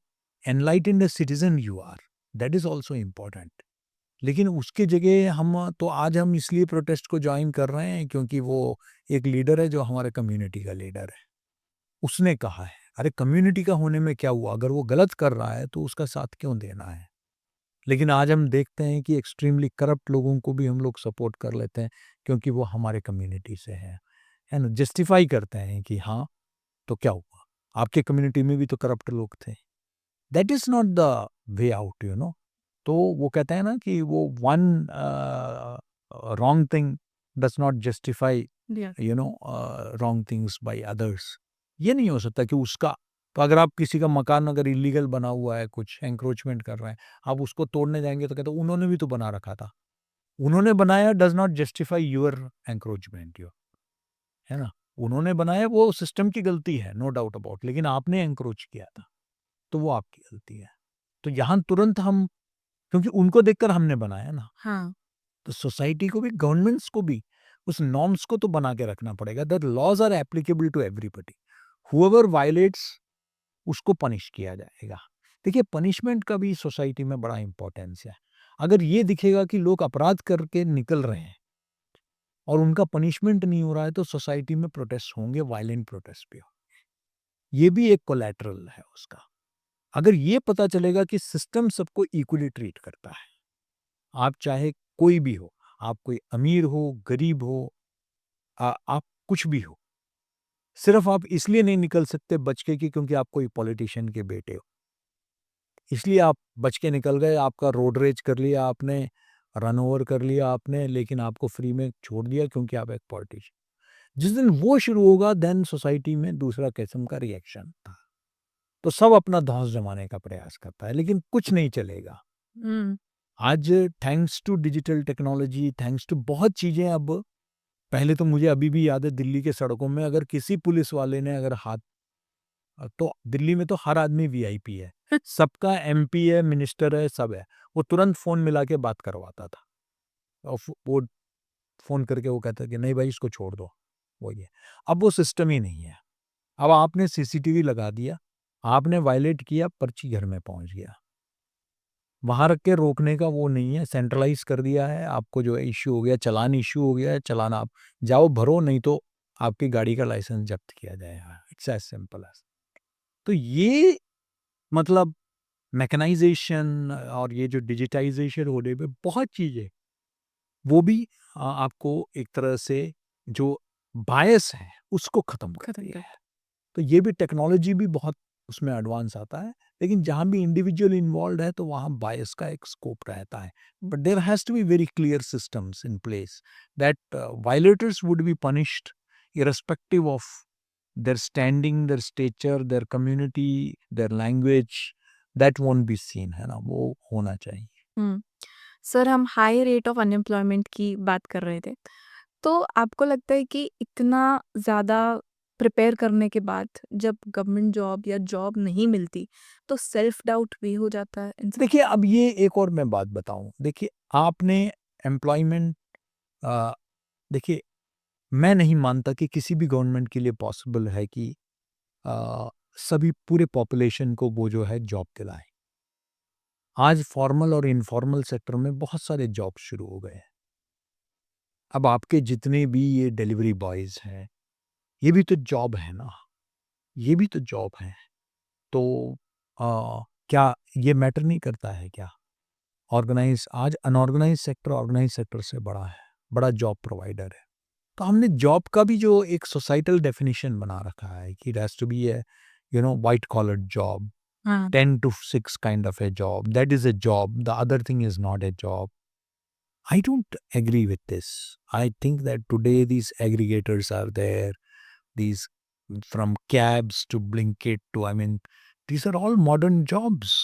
S1: enlightened a citizen you are, that is also important. लेकिन उसकी जगह हम इसलिए प्रोटेस्ट को जॉइन कर रहे हैं क्योंकि वो एक लीडर है जो हमारे कम्युनिटी का लीडर है। उसने कहा है। अरे कम्युनिटी का होने में क्या हुआ? अगर वो गलत कर रहा है तो उसका साथ क्यों देना है? लेकिन आज हम देखते हैं कि एक्सट्रीमली करप्ट लोगों को भी हम लोग सपोर्ट कर लेते हैं क्योंकि वो हमारे कम्युनिटी से हैं। है ना? जस्टिफाई करते हैं कि हाँ, तो क्या हुआ? आपके कम्युनिटी में भी तो करप्ट लोग थे। That is not the way out, you know. तो वो कहते हैं ना कि वो one wrong thing does not justify
S2: yes.
S1: Wrong things by others. ये नहीं हो सकता कि उसका तो अगर आप किसी का मकान अगर इल्लीगल बना हुआ है, कुछ एंक्रोचमेंट कर रहे हैं, आप उसको तोड़ने जाएँगे तो कहते हैं उन्होंने भी तो बना रखा था। उन्होंने बनाया does not justify your encroachment your, है ना? उन्होंने बनाया वो सिस्टम की गलती है, नो डाउट अबाउट, लेकिन आपने एंक्रोच किया था, तो वो आपकी गलती है। तो यहाँ तुरंत हम क्योंकि उनको देखकर हमने बनाया ना,
S2: हाँ।
S1: तो सोसाइटी को भी, गवर्नमेंट्स को भी उस नॉर्म्स को तो बना के रखना पड़ेगा that laws are applicable to everybody. Whoever violates उसको पनिश किया जाएगा। देखिए पनिशमेंट का भी सोसाइटी में बड़ा इम्पोर्टेंस है। अगर ये दिखेगा कि लोग अपराध करके निकल रहे हैं और उनका पनिशमेंट नहीं हो रहा है तो सोसाइटी में प्रोटेस्ट होंगे, वायलेंट प्रोटेस्ट भी हो। ये भी एक कोलैटरल है उसका। अगर ये पता चलेगा कि सिस्टम सबको इक्वली ट्रीट करता है, आप चाहे कोई भी हो, आप कोई अमीर हो, गरीब हो, आप कुछ भी हो, सिर्फ आप इसलिए नहीं निकल सकते बच के कि क्योंकि आप कोई पॉलिटिशियन के बेटे हो। इसलिए आप बच के निकल गए, आपका रोड रेज कर लिया आपने, रन ओवर कर लिया आपने, लेकिन आपको फ्री में छोड़ दिया क्योंकि आप एक पॉलिटिशियन। जिस दिन वो शुरू होगा देन सोसाइटी में दूसरा किस्म का रिएक्शन था। तो सब अपना धौंस जमाने का प्रयास करता है, लेकिन कुछ नहीं चलेगा।
S2: हुँ।
S1: आज thanks to digital technology, thanks to बहुत चीज़ें अब पहले तो मुझे अभी भी याद है दिल्ली के सड़कों में अगर किसी पुलिस वाले ने अगर तो दिल्ली में तो हर आदमी वीआईपी है। सबका एमपी है, मिनिस्टर है, सब है। वो तुरंत फ़ोन मिला के बात करवाता था और वो फ़ोन करके वो कहता है कि नहीं भाई इसको छोड़ दो, वो ये। अब वो सिस्टम ही नहीं है। अब आपने सीसीटीवी लगा दिया, आपने वायलेट किया, पर्ची घर में पहुँच गया। वहाँ रख के रोकने का वो नहीं है, सेंट्रलाइज़ कर दिया है, आपको जो है इश्यू हो गया, चालान इश्यू हो गया है, चालान आप जाओ भरो, नहीं तो आपकी गाड़ी का लाइसेंस जब्त किया जाएगा। It's as simple as. तो ये मतलब मैकेनाइज़ेशन और ये जो डिजिटाइज़ेशन होने में बहुत चीज़ें वो भी आपको एक तरह से जो बायस है उसको ख़त्म
S2: खत्म
S1: करती
S2: कर
S1: है। तो ये भी टेक्नोलॉजी भी बहुत उसमें एडवांस आता है, लेकिन जहाँ भी इंडिविजुअल इन्वॉल्व्ड है तो वहाँ बायस का एक स्कोप रहता है। But there has to be very clear systems in place that violators would be punished irrespective of their standing, their stature, their community, their language, that won't be seen, है ना? वो होना चाहिए।
S2: हुँ। सर हम high rate of unemployment की बात कर रहे थे। तो आपको लगता है कि इतना ज़्यादा प्रिपेयर करने के बाद जब गवर्नमेंट जॉब या जॉब नहीं मिलती, तो सेल्फ डाउट भी हो जाता है इंसान?
S1: देखिए, अब ये एक और मैं बात बताऊँ, देखिए आपने एम्प्लॉयमेंट अ, देखिए मैं नहीं मानता कि किसी भी गवर्नमेंट के लिए पॉसिबल है कि सभी पूरे पॉपुलेशन को वो जो है जॉब दिलाएँ। आज फॉर्मल और इनफॉर्मल सेक्टर में बहुत सारे जॉब शुरू हो गए हैं। अब आपके जितने भी ये डिलीवरी बॉयज़ हैं, ये भी तो जॉब है ना, ये भी तो जॉब है। तो क्या ये मैटर नहीं करता है क्या? ऑर्गेनाइज़ आज अनऑर्गेनाइज़ सेक्टर ऑर्गेनाइज़ सेक्टर से बड़ा है, बड़ा जॉब प्रोवाइडर है। तो हमने जॉब का भी जो एक सोसाइटल डेफिनिशन बना रखा है कि it has to be a white collar job,
S2: हाँ।
S1: 10 to 6 kind of a job. That is a job. The other thing is not a job. I don't agree with this. I think that today these aggregators are there. These from cabs to Blinkit to, I mean, these are all modern jobs.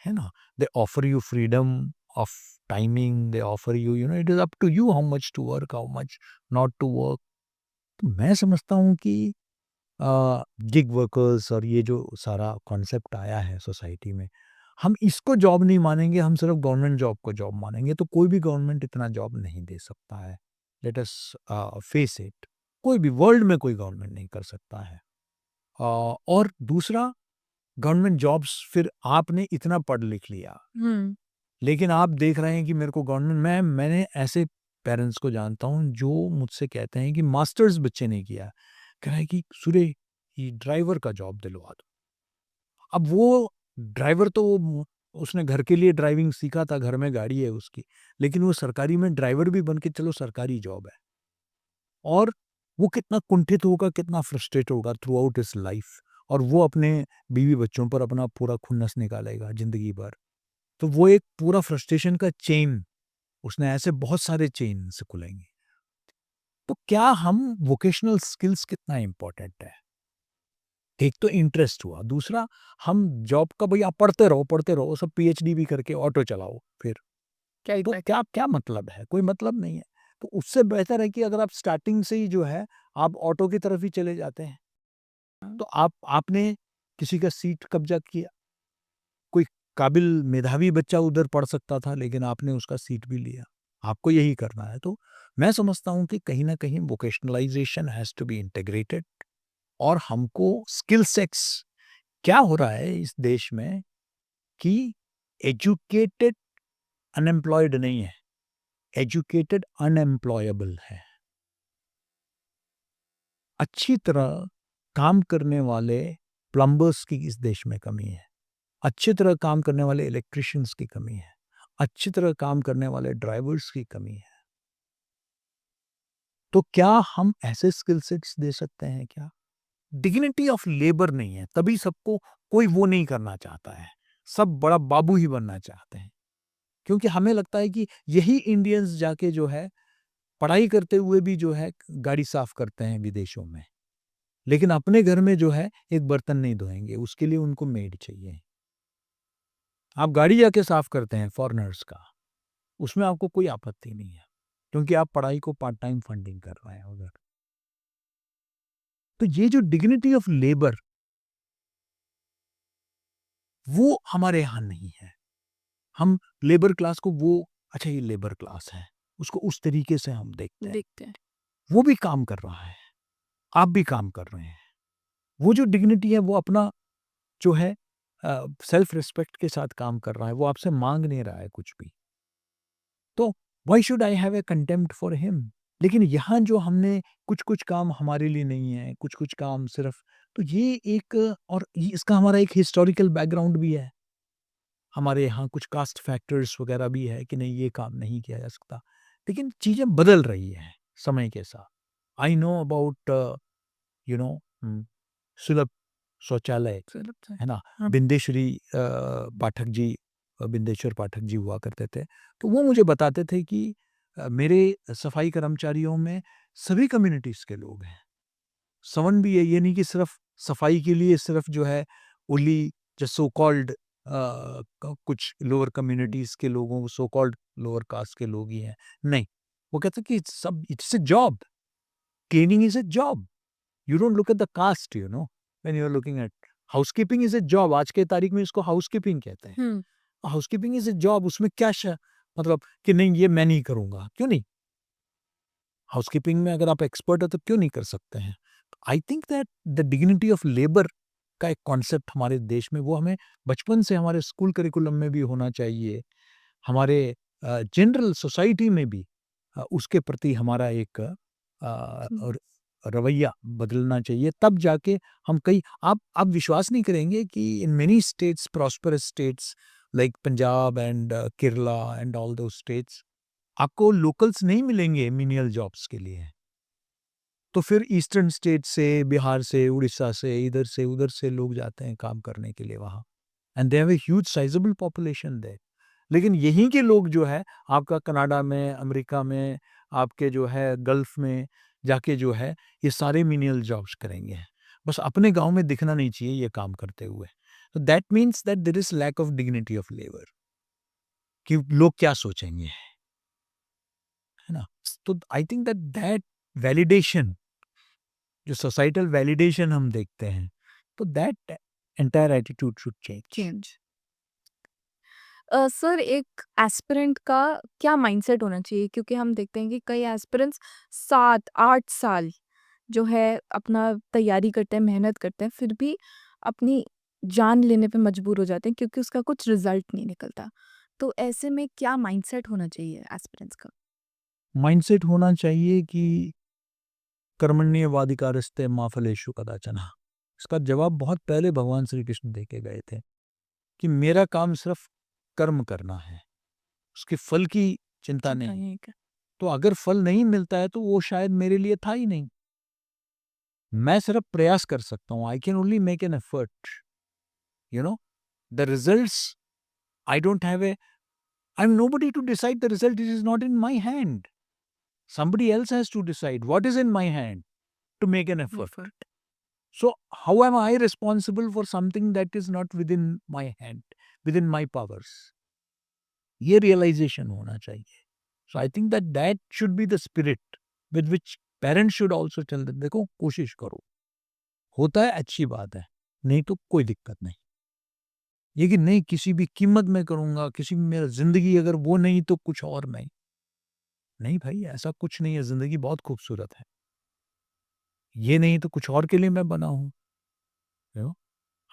S1: है ना? They offer you freedom of timing. They offer you, it is up to you how much to work, how much not to work. तो मैं समझता हूँ कि gig workers और ये जो सारा कॉन्सेप्ट आया है सोसाइटी में, हम इसको जॉब नहीं मानेंगे, हम सिर्फ गवर्नमेंट जॉब को जॉब मानेंगे, तो कोई भी गवर्नमेंट इतना जॉब नहीं दे सकता है। लेट अस फेस इट, कोई भी वर्ल्ड में कोई गवर्नमेंट नहीं कर सकता है। और दूसरा, गवर्नमेंट जॉब्स फिर आपने इतना पढ़ लिख लिया,
S2: हुँ।
S1: लेकिन आप देख रहे हैं कि मेरे को गवर्नमेंट मैंने ऐसे पेरेंट्स को जानता हूँ जो मुझसे कहते हैं कि मास्टर्स बच्चे ने किया, कह रहा है कि सूर्य ये ड्राइवर का जॉब दिलवा दो। अब वो ड्राइवर तो उसने घर के लिए ड्राइविंग सीखा था, घर में गाड़ी है उसकी, लेकिन वो सरकारी में ड्राइवर भी बन के चलो सरकारी जॉब है। और वो कितना कुंठित होगा, कितना फ्रस्ट्रेट होगा थ्रू आउट हिज लाइफ, और वो अपने बीवी बच्चों पर अपना पूरा खुन्नस निकालेगा ज़िंदगी भर। तो वो एक पूरा फ्रस्ट्रेशन का चेन, उसने ऐसे बहुत सारे चेन से खुलेंगे। तो क्या हम वोकेशनल स्किल्स कितना इम्पोर्टेंट है? एक तो इंटरेस्ट हुआ, दूसरा हम जॉब का भई आप पढ़ते रहो, सब पीएचडी भी करके ऑटो चलाओ फिर।
S2: क्या
S1: तो
S2: इफ़ेक्ट?
S1: क्या क्या मतलब है? कोई मतलब नहीं है। तो उससे बेहतर है कि अगर आप स्टार्टिंग से ही जो है, आप ऑटो की तरफ ही चले जाते हैं। तो आपने किसी का सीट कब्ज़ा किया, कोई काबिल मेधावी बच्चा उधर पढ़ सकता था, लेकिन आपने उसका सीट भी लिया। आपको यही करना है। तो मैं समझता हूँ कि कहीं न कहीं वोकेशनलाइज़ेशन हैज़ टू बी इंटीग्रेटेड, और हमको स्किल सेट्स, क्या हो रहा है इस देश में कि एजुकेटेड अनएम्प्लॉयड नहीं है, एजुकेटेड अनएम्प्लॉयबल है। अच्छी तरह काम करने वाले प्लम्बर्स की इस देश में कमी है। अच्छी तरह काम करने वाले इलेक्ट्रिशियंस की कमी है। अच्छी तरह काम करने वाले ड्राइवर्स की कमी है। तो क्या हम ऐसे स्किल सेट्स दे सकते हैं क्या? डिग्निटी ऑफ लेबर नहीं है, तभी सबको कोई वो नहीं करना चाहता है। सब बड़ा बाबू ही बनना चाहते हैं। क्योंकि हमें लगता है कि यही इंडियंस जाके जो है, पढ़ाई करते हुए भी जो है गाड़ी साफ करते हैं विदेशों में। लेकिन अपने घर में जो है एक बर्तन नहीं धोएँगे, उसके लिए उनको मेड चाहिए। आप गाड़ी जाके साफ करते हैं फॉरेनर्स का, उसमें आपको कोई आपत्ति नहीं है, क्योंकि आप पढ़ाई को पार्ट टाइम फंडिंग कर रहे हैं उधर। तो ये जो डिग्निटी ऑफ लेबर, वो हमारे यहाँ नहीं है। हम लेबर क्लास को वो, अच्छा ये लेबर क्लास है, उसको उस तरीके से हम देखते हैं।
S2: देखते हैं।
S1: वो भी काम कर रहा है, आप भी काम कर रहे हैं। वो जो डिग्निटी है वो अपना जो है सेल्फ रिस्पेक्ट के साथ काम कर रहा है, वो आपसे माँग नहीं रहा है कुछ भी। तो why should I have a contempt for him? लेकिन यहाँ जो हमने कुछ-कुछ काम हमारे लिए नहीं है, कुछ-कुछ काम सिर्फ़, तो ये एक, और ये इसका हमारा एक हिस्टोरिकल बैकग्राउंड भी है। हमारे यहाँ कुछ कास्ट फैक्टर्स वगैरह भी है कि नहीं ये काम नहीं किया जा सकता। लेकिन चीज़ें बदल रही हैं समय के साथ। I know about you know सुलभ शौचालय,
S2: सुलभ से
S1: है ना?
S2: हाँ।
S1: बिंदेश्वरी पाठक जी बिंदेश्वर पाठक जी हुआ करते थे। तो वो मुझे बताते थे कि मेरे सफाई कर्मचारियों में सभी कम्युनिटीज़ के लोग हैं। संबंध भी है, ये नहीं कि सिर्फ़ सफाई के लिए सिर्फ़ जो है ओनली जो सो कॉल्ड कुछ लोअर कम्युनिटीज़ के लोगों सो कॉल्ड लोअर कास्ट के लोग ही हैं। नहीं, वो कहते हैं कि it's a job, cleaning is a job. You don't look at the caste, when you're looking at housekeeping is a job. आज के तारीख में इसको हाउसकीपिंग कहते हैं।
S2: हुँ।
S1: हाउसकीपिंग इज़ अ जॉब, उसमें क्या मतलब कि नहीं ये मैं नहीं करूँगा, क्यों नहीं? हाउसकीपिंग में अगर आप एक्सपर्ट हो तो क्यों नहीं कर सकते हैं? आई think that the dignity of labour का एक कॉन्सेप्ट हमारे देश में वो हमें बचपन से हमारे स्कूल करिकुलम में भी होना चाहिए। हमारे जनरल सोसाइटी में भी उसके प्रति हमारा एक
S2: हुँ।
S1: और रवैया बदलना चाहिए, तब जाके हम कई आप विश्वास नहीं करेंगे कि in many states prosperous states like Punjab and Kerala and all those states आपको लोकल्स नहीं मिलेंगे मिनियल जॉब्स के लिए। तो फिर ईस्टर्न स्टेट से, बिहार से, उड़ीसा से, इधर से उधर से लोग जाते हैं काम करने के लिए वहाँ and they have a huge sizeable population there. लेकिन यहीं के लोग जो है आपका कनाडा में, अमेरिका में, आपके जो है गल्फ में जाके जो है ये सारे मिनियल जॉब्स करेंगे। बस अपने गाँव में दिखना नहीं चाहिए ये काम करते हुए। तो that means that there is lack of dignity of labour कि लोग क्या सोचेंगे, है ना? तो I think that that validation जो सोसाइटल वैलिडेशन हम देखते हैं, तो that entire attitude should change.
S2: Change. Sir एक एस्पिरेंट का क्या माइंडसेट होना चाहिए? क्योंकि हम देखते हैं कि कई एस्पिरेंट्स 7-8 साल जो है अपना तैयारी करते हैं, मेहनत करते हैं, फिर भी अपनी जान लेने पे मजबूर हो जाते हैं क्योंकि उसका कुछ रिज़ल्ट नहीं निकलता। तो ऐसे में क्या माइंडसेट होना चाहिए एस्पिरेंट्स का?
S1: माइंडसेट होना चाहिए कि कर्मण्येवाधिकारस्ते मा फलेषु कदाचन। इसका जवाब बहुत पहले भगवान श्री कृष्ण दे के गए थे कि मेरा काम सिर्फ कर्म करना है, उसके फल की चिंता
S2: चिंता
S1: नहीं।
S2: नहीं है।
S1: तो अगर फल नहीं मिलता है तो वो शायद मेरे लिए था ही नहीं। मैं सिर्फ प्रयास कर सकता हूँ, I can only make an effort, you know the results I don't have a I am nobody to decide the result, it is not in my hand, somebody else has to decide what is in my hand to make an effort.
S2: Effort.
S1: So how am I responsible for something that is not within my hand, within my powers? ये realization होना चाहिए. So I think that that should be the spirit with which parents should also tell them, देखो कोशिश करो, होता है अच्छी बात है, नहीं तो कोई दिक्कत नहीं। ये कि नहीं किसी भी कीमत में करूँगा, किसी भी मेरा ज़िंदगी अगर वो नहीं तो कुछ और नहीं। नहीं भाई ऐसा कुछ नहीं है, ज़िंदगी बहुत खूबसूरत है। ये नहीं तो कुछ और के लिए मैं बना हूँ, you know?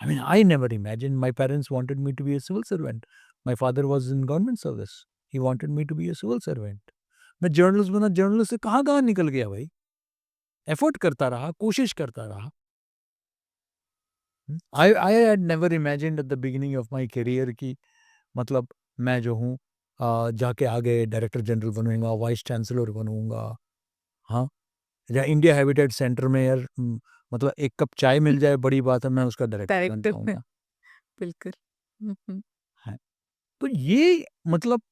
S1: I mean, I never imagined my parents wanted me to be a civil servant. My father was in government service. He wanted me to be a civil servant. मैं जर्नलिस्ट बना, journalist से कहाँ-कहाँ निकल गया भाई। Effort करता रहा, कोशिश करता रहा। I had never imagined at the beginning of my career कि मतलब मैं जो हूँ जाके आगे डायरेक्टर जनरल बनूँगा, वाइस चांसलर बनूँगा, हाँ? या इंडिया हैबिटेट सेंटर में यार मतलब एक कप चाय मिल जाए बड़ी बात है, मैं उसका डायरेक्टर बन
S2: डायरेक्टर में
S1: जाऊँगा।
S2: बिल्कुल। हुँ, हुँ।
S1: हैं। तो ये मतलब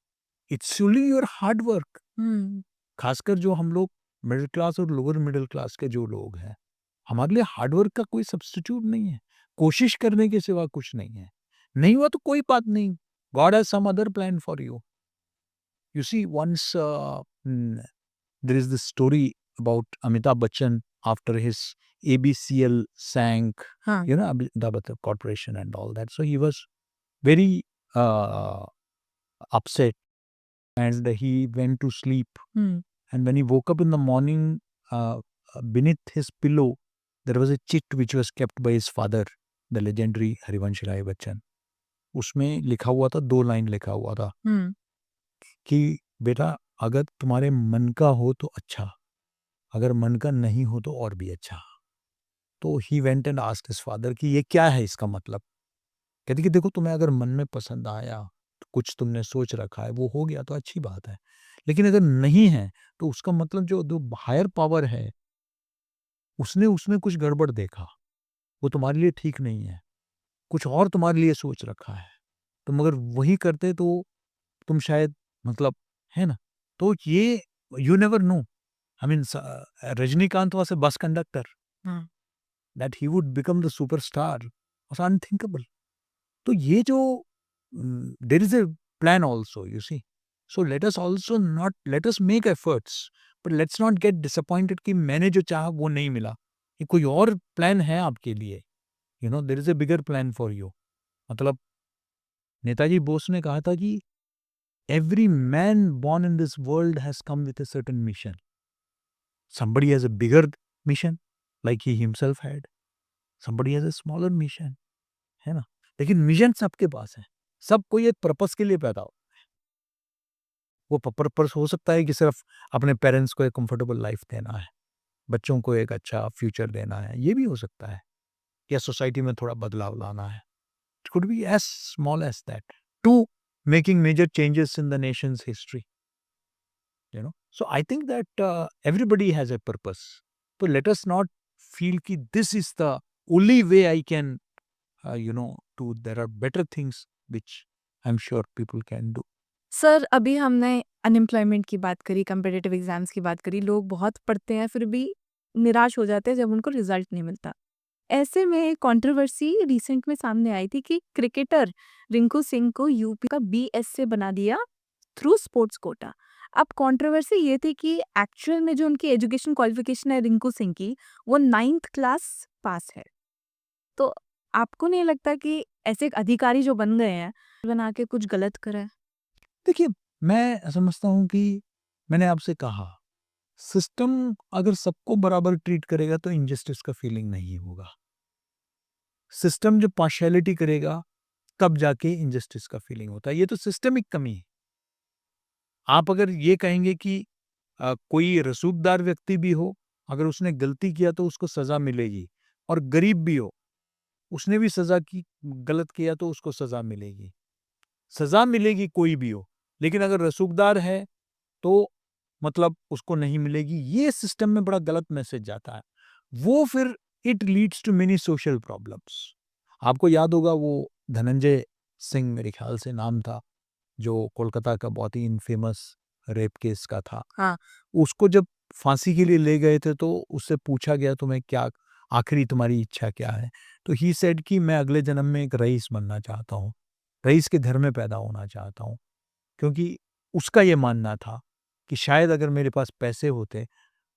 S1: it's only your hard work.
S2: हुँ।
S1: खासकर जो हम लोग मिडिल क्लास और लोअर मिडिल क्लास के जो लोग हैं, हमारे लिए हार्ड वर्क का कोई सब्स्टिट्यूट नहीं है। कोशिश करने के सिवा कुछ नहीं है। नहीं हुआ तो कोई बात नहीं। God has some other plan for you. You see once there is this story about Amitabh Bachchan after his ABCL sank,
S2: हाँ।
S1: Amitabh Corporation and all that. So he was very uh, upset and he went to sleep.
S2: Hmm.
S1: And when he woke up in the morning, beneath his pillow, there was a chit which was kept by his father, the legendary Harivansh Rai Bachchan. उसमें लिखा हुआ था, 2 line लिखा हुआ था
S2: हुँ।
S1: कि बेटा अगर तुम्हारे मन का हो तो अच्छा, अगर मन का नहीं हो तो और भी अच्छा। तो he went and asked his father कि ये क्या है इसका मतलब? कहते कि देखो तुम्हें अगर मन में पसंद आया, तो कुछ तुमने सोच रखा है, वो हो गया तो अच्छी बात है। लेकिन अगर नहीं है, तो उसका मतलब जो हायर पावर है, उसने उसमें कुछ गड़बड़ देखा। वो तुम्हारे लिए ठीक नहीं है। कुछ और तुम्हारे लिए सोच रखा है। तुम अगर वही करते तो तुम शायद मतलब है ना? तो ये you never know. I mean Rajinikanth was a bus conductor
S2: हाँ।
S1: That he would become the superstar was unthinkable. तो ये जो there is a plan also you see. So let us also not let us make efforts but let's not get disappointed कि मैंने जो चाहा वो नहीं मिला। ये कोई और प्लान है आपके लिए। You know there is a bigger plan for you. मतलब नेताजी बोस ने कहा था कि every man born in this world has come with a certain mission. Somebody has a bigger mission, like he himself had. Somebody has a smaller mission, है ना? लेकिन mission सबके पास है। सब कोई एक पर्पस के लिए पैदा हो। वो पर्पस हो सकता है कि सिर्फ अपने पेरेंट्स को एक कंफर्टेबल लाइफ देना है, बच्चों को एक अच्छा फ्यूचर देना है, ये भी हो सकता है। या सोसाइटी में थोड़ा बदलाव लाना है। It could be as small as that. To making major changes in the nation's history. You know, so I think that everybody has a purpose, so let us not feel ki this is the only way I can do. There are better things which I'm sure people can do.
S2: Sir, अभी हमने unemployment की बात करी, competitive exams की बात करी, लोग बहुत पढ़ते हैं फिर भी निराश हो जाते हैं जब उनको रिज़ल्ट नहीं मिलता। ऐसे में एक कंट्रोवर्सी रिसेंट में सामने आई थी कि क्रिकेटर रिंकू सिंह को यूपी का बीएसए बना दिया थ्रू स्पोर्ट्स कोटा। अब कंट्रोवर्सी ये थी कि एक्चुअल में जो उनकी एजुकेशन क्वालिफिकेशन है रिंकू सिंह की, वो 9th क्लास पास है। तो आपको नहीं लगता कि ऐसे एक अधिकारी जो बन गए हैं, बना के कुछ गलत करा है?
S1: देखिए, मैं समझता हूँ कि मैंने आपसे कहा, सिस्टम अगर सबको बराबर ट्रीट करेगा तो इनजस्टिस का फीलिंग नहीं होगा। सिस्टम जब पार्शियलिटी करेगा, तब जाके इनजस्टिस का फीलिंग होता है। ये तो सिस्टमिक कमी है। आप अगर ये कहेंगे कि कोई रसूखदार व्यक्ति भी हो, अगर उसने गलती किया तो उसको सज़ा मिलेगी और गरीब भी हो, उसने भी सज़ा की गलत किया तो उसको सज़ा मिलेगी। सज़ा मिलेगी कोई भी हो, लेकिन अगर रसूखदार है तो मतलब उसको नहीं मिलेगी। ये सिस्टम में बड़ा गलत मैसेज जाता है। वो फिर it leads to many social problems. आपको याद होगा वो धनंजय सिंह मेरे ख्याल से नाम था, जो कोलकाता का बहुत ही इन्फेमस रेप केस का था।
S2: हाँ।
S1: उसको जब फांसी के लिए ले गए थे तो उससे पूछा गया तुम्हें क्या आखिरी तुम्हारी इच्छा क्या है? तो ही सेड कि मैं अगले जन्म में एक रईस बनना चाहता हूँ। रईस के घर में पैदा होना चाहता हूँ। क्योंकि उसका ये मानना था कि शायद अगर मेरे पास पैसे होते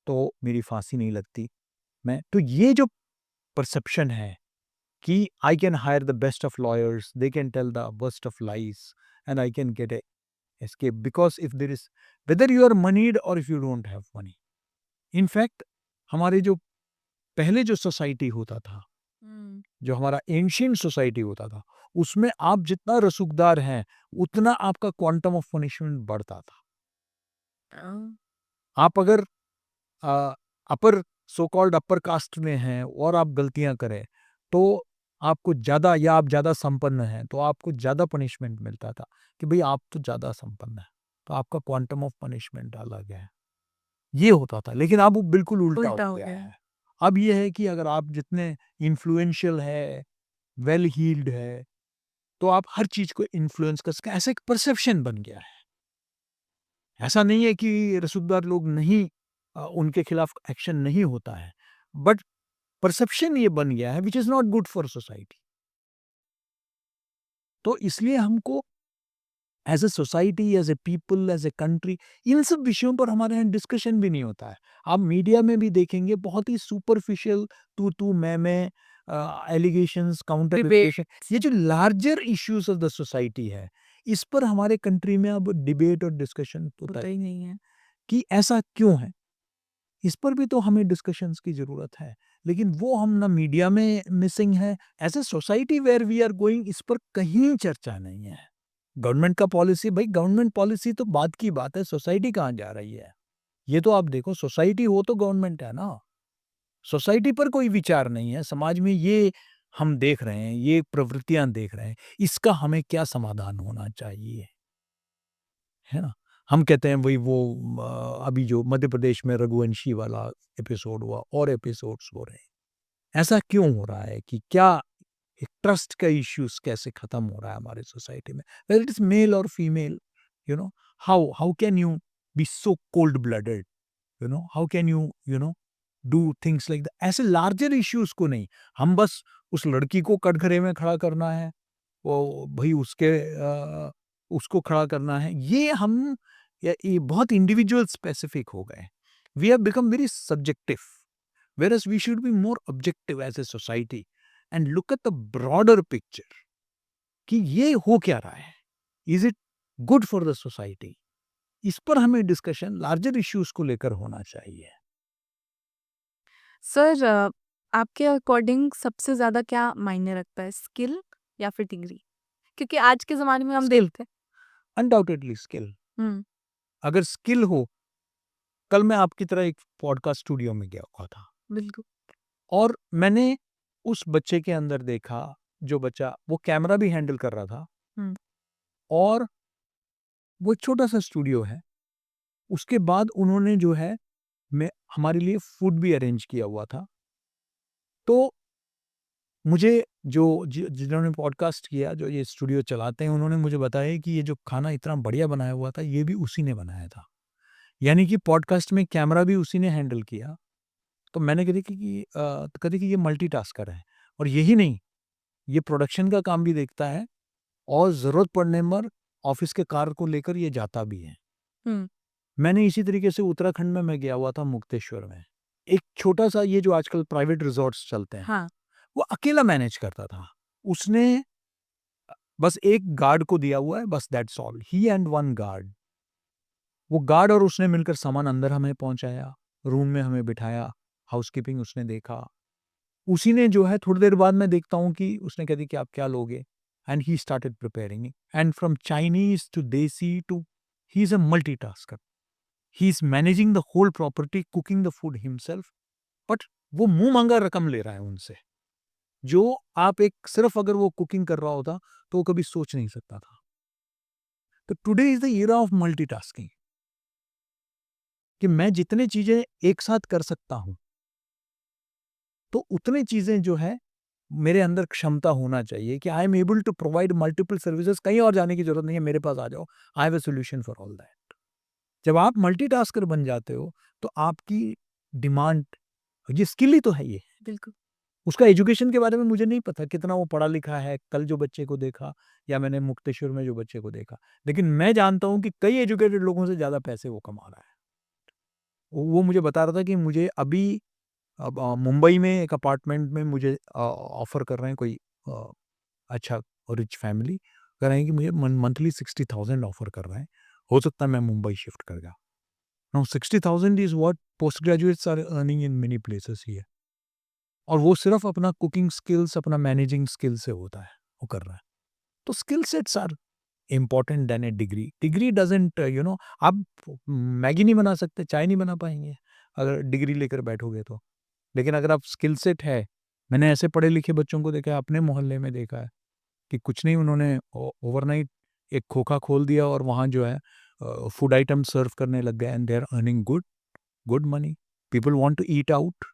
S1: तो मेरी फांसी नहीं लगती। मैं तो ये जो परसेप्शन है कि I can hire the best of lawyers, they can tell the worst of lies and I can get a escape because if there is whether you are moneyed or if you don't have money. In fact, हमारे जो पहले जो society होता था,
S2: हुँ।
S1: जो हमारा ancient society होता था, उसमें आप जितना रसूखदार हैं, उतना आपका क्वांटम ऑफ पनिशमेंट बढ़ता था।
S2: अ,
S1: आप अगर अपर सो कॉल्ड अपर कास्ट में हैं और आप गलतियाँ करें, तो आपको ज़्यादा या आप ज़्यादा संपन्न हैं, तो आपको ज़्यादा पनिशमेंट मिलता था कि भई आप तो ज़्यादा संपन्न हैं, तो आपका क्वांटम ऑफ पनिशमेंट अलग है। ये होता था, लेकिन अब वो बिल्कुल उल्टा हो
S2: उल्टा हो
S1: गया
S2: गया है।
S1: है। अब ये है कि अगर आप जितने इन्फ्लुएंशियल है, वेल हील्ड है, तो आप हर चीज़ को इन्फ्लुएंस कर सकें, ऐसा एक परसेप्शन बन गया है। ऐसा नहीं है कि रसूखदार लोग नहीं उनके खिलाफ एक्शन नहीं होता है, बट परसेप्शन ये बन गया है which is not good for society. तो इसलिए हमको as a society, as a people, as a country in सब विषयों पर हमारे यहाँ डिस्कशन भी नहीं होता है। आप मीडिया में भी देखेंगे बहुत ही सुपरफिशियल तू-तू, मैं एलिगेशंस, काउंटर
S2: डिबेट
S1: एलिगेशन ये जो larger issues of the society है, इस पर हमारे कंट्री में अब डिबेट और डिस्कशन होता
S2: होता
S1: है
S2: ही नहीं है।
S1: कि ऐसा क्यों है? इस पर भी तो हमें डिस्कशंस की ज़रूरत है। लेकिन वो हम ना मीडिया में मिसिंग है, as a society where we are going इस पर कहीं चर्चा नहीं है। गवर्नमेंट का पॉलिसी भई गवर्नमेंट पॉलिसी तो बाद की बात है, सोसाइटी कहाँ जा रही है? ये तो आप देखो सोसाइटी हो तो गवर्नमेंट है ना। सोसाइटी पर कोई विचार नहीं है, समाज में ये हम देख रहे हैं, ये प्रवृत्तियाँ देख रहे हैं, इसका हमें क्या समाधान होना चाहिए, है ना? हम कहते हैं वही वो अभी जो मध्य प्रदेश में रघुवंशी वाला एपिसोड हुआ और एपिसोड्स हो रहे हैं। ऐसा क्यों हो रहा है कि क्या एक ट्रस्ट का इश्यूज कैसे खत्म हो रहा है हमारे सोसाइटी में, वेदर इट इज मेल और female, you know, how can you be so cold blooded, you know, how can you no do things like that, ऐसे लार्जर इश्यूज को नहीं, हम बस उस लड़की को कटघरे में खड़ा करना है, वो भाई उसके उसको खड़ा करना है, ये हम ये बहुत इंडिविजुअल स्पेसिफिक हो गए, we have become very subjective, whereas we should be more objective as a society and look at the broader picture कि ये हो क्या रहा है, is it good for the society, इस पर हमें डिस्कशन लार्जर इश्यूज को लेकर होना चाहिए।
S2: सर आपके अकॉर्डिंग सबसे ज़्यादा क्या मायने रखता है, स्किल या फिर डिग्री? क्योंकि आज के ज़माने में हम
S1: स्किल,
S2: देखते हैं।
S1: अनडाउटेडली स्किल,
S2: हुँ,
S1: अगर स्किल हो, कल मैं आपकी तरह एक पॉडकास्ट स्टूडियो में गया हुआ था
S2: बिल्कुल।
S1: और मैंने उस बच्चे के अंदर देखा, जो बच्चा वो कैमरा भी हैंडल कर रहा था
S2: हुँ,
S1: और वो एक छोटा सा स्टूडियो है, उसके बाद उन्होंने जो है मैं हमारे लिए फूड भी अरेंज किया हुआ था, तो मुझे जो जिन्होंने पॉडकास्ट किया, जो ये स्टूडियो चलाते हैं, उन्होंने मुझे बताया कि ये जो खाना इतना बढ़िया बनाया हुआ था, ये भी उसी ने बनाया था। यानी कि पॉडकास्ट में कैमरा भी उसी ने हैंडल किया। तो मैंने कहा तो कहते कि ये मल्टीटास्कर है और यही नहीं, ये प्रोडक्शन का काम भी देखता है और ज़रूरत पड़ने पर ऑफ़िस के कार्य को लेकर ये जाता भी है।
S2: हुँ,
S1: मैंने इसी तरीके से उत्तराखंड में मैं गया हुआ था मुक्तेश्वर में। एक छोटा-सा ये जो आजकल प्राइवेट रिज़ॉर्ट्स चलते हैं,
S2: हाँ,
S1: वो अकेला मैनेज करता था। उसने बस एक गार्ड को दिया हुआ है, बस that's all, he and one guard. वो गार्ड और उसने मिलकर सामान अंदर हमें पहुँचाया, रूम में हमें बिठाया, हाउसकीपिंग उसने देखा। उसी ने जो है थोड़ी देर बाद मैं देखता हूँ कि उसने कह दी कि आप क्या लोगे? And he started preparing and from Chinese to desi to he is a multitasker. He is managing the whole property, cooking the food himself, but वो मुँह माँगा रकम ले रहा है उनसे, जो आप एक सिर्फ़ अगर वो कुकिंग कर रहा होता, तो वो कभी सोच नहीं सकता था। तो today is the era of multitasking कि मैं जितनी चीज़ें एक साथ कर सकता हूँ, तो उतनी चीज़ें जो है मेरे अंदर क्षमता होना चाहिए कि I am able to provide multiple services, कहीं और जाने की ज़रूरत नहीं है, मेरे पास आ जाओ, I have a solution for all that. जब आप मल्टीटास्कर बन जाते हो, तो आपकी डिमांड, ये स्किल ही तो है ये।
S2: बिल्कुल।
S1: उसका एजुकेशन के बारे में मुझे नहीं पता कितना वो पढ़ा लिखा है, कल जो बच्चे को देखा या मैंने मुक्तेश्वर में जो बच्चे को देखा। लेकिन मैं जानता हूँ कि कई एजुकेटेड लोगों से ज़्यादा पैसे वो कमा रहा है। वो मुझे बता रहा था कि मुझे अभी अब मुंबई में एक अपार्टमेंट में मुझे ऑफ़र कर रहे हैं कोई अ, अच्छा रिच फैमिली, कह रहे हैं कि मुझे मंथली 60,000 ऑफ़र कर रहे हैं। हो सकता है मैं मुंबई शिफ्ट कर जाऊँ। Now 60,000 is what post graduates are earning in many places here, और वो सिर्फ़ अपना कुकिंग स्किल्स, अपना मैनेजिंग स्किल से होता है, वो कर रहा है। तो skill sets are important than a degree. Degree doesn't आप मैगी नहीं बना सकते, चाय नहीं बना पाएँगे, अगर डिग्री लेकर बैठोगे तो। लेकिन अगर आप स्किल सेट है, मैंने ऐसे पढ़े-लिखे बच्चों को देखा है, अपने मोहल्ले में देखा है कि कुछ नहीं, उन्होंने ओवरनाइट एक खोखा खोल दिया और वहाँ जो है फूड आइटम सर्व करने लग गए and they are earning good good money. People want to eat out,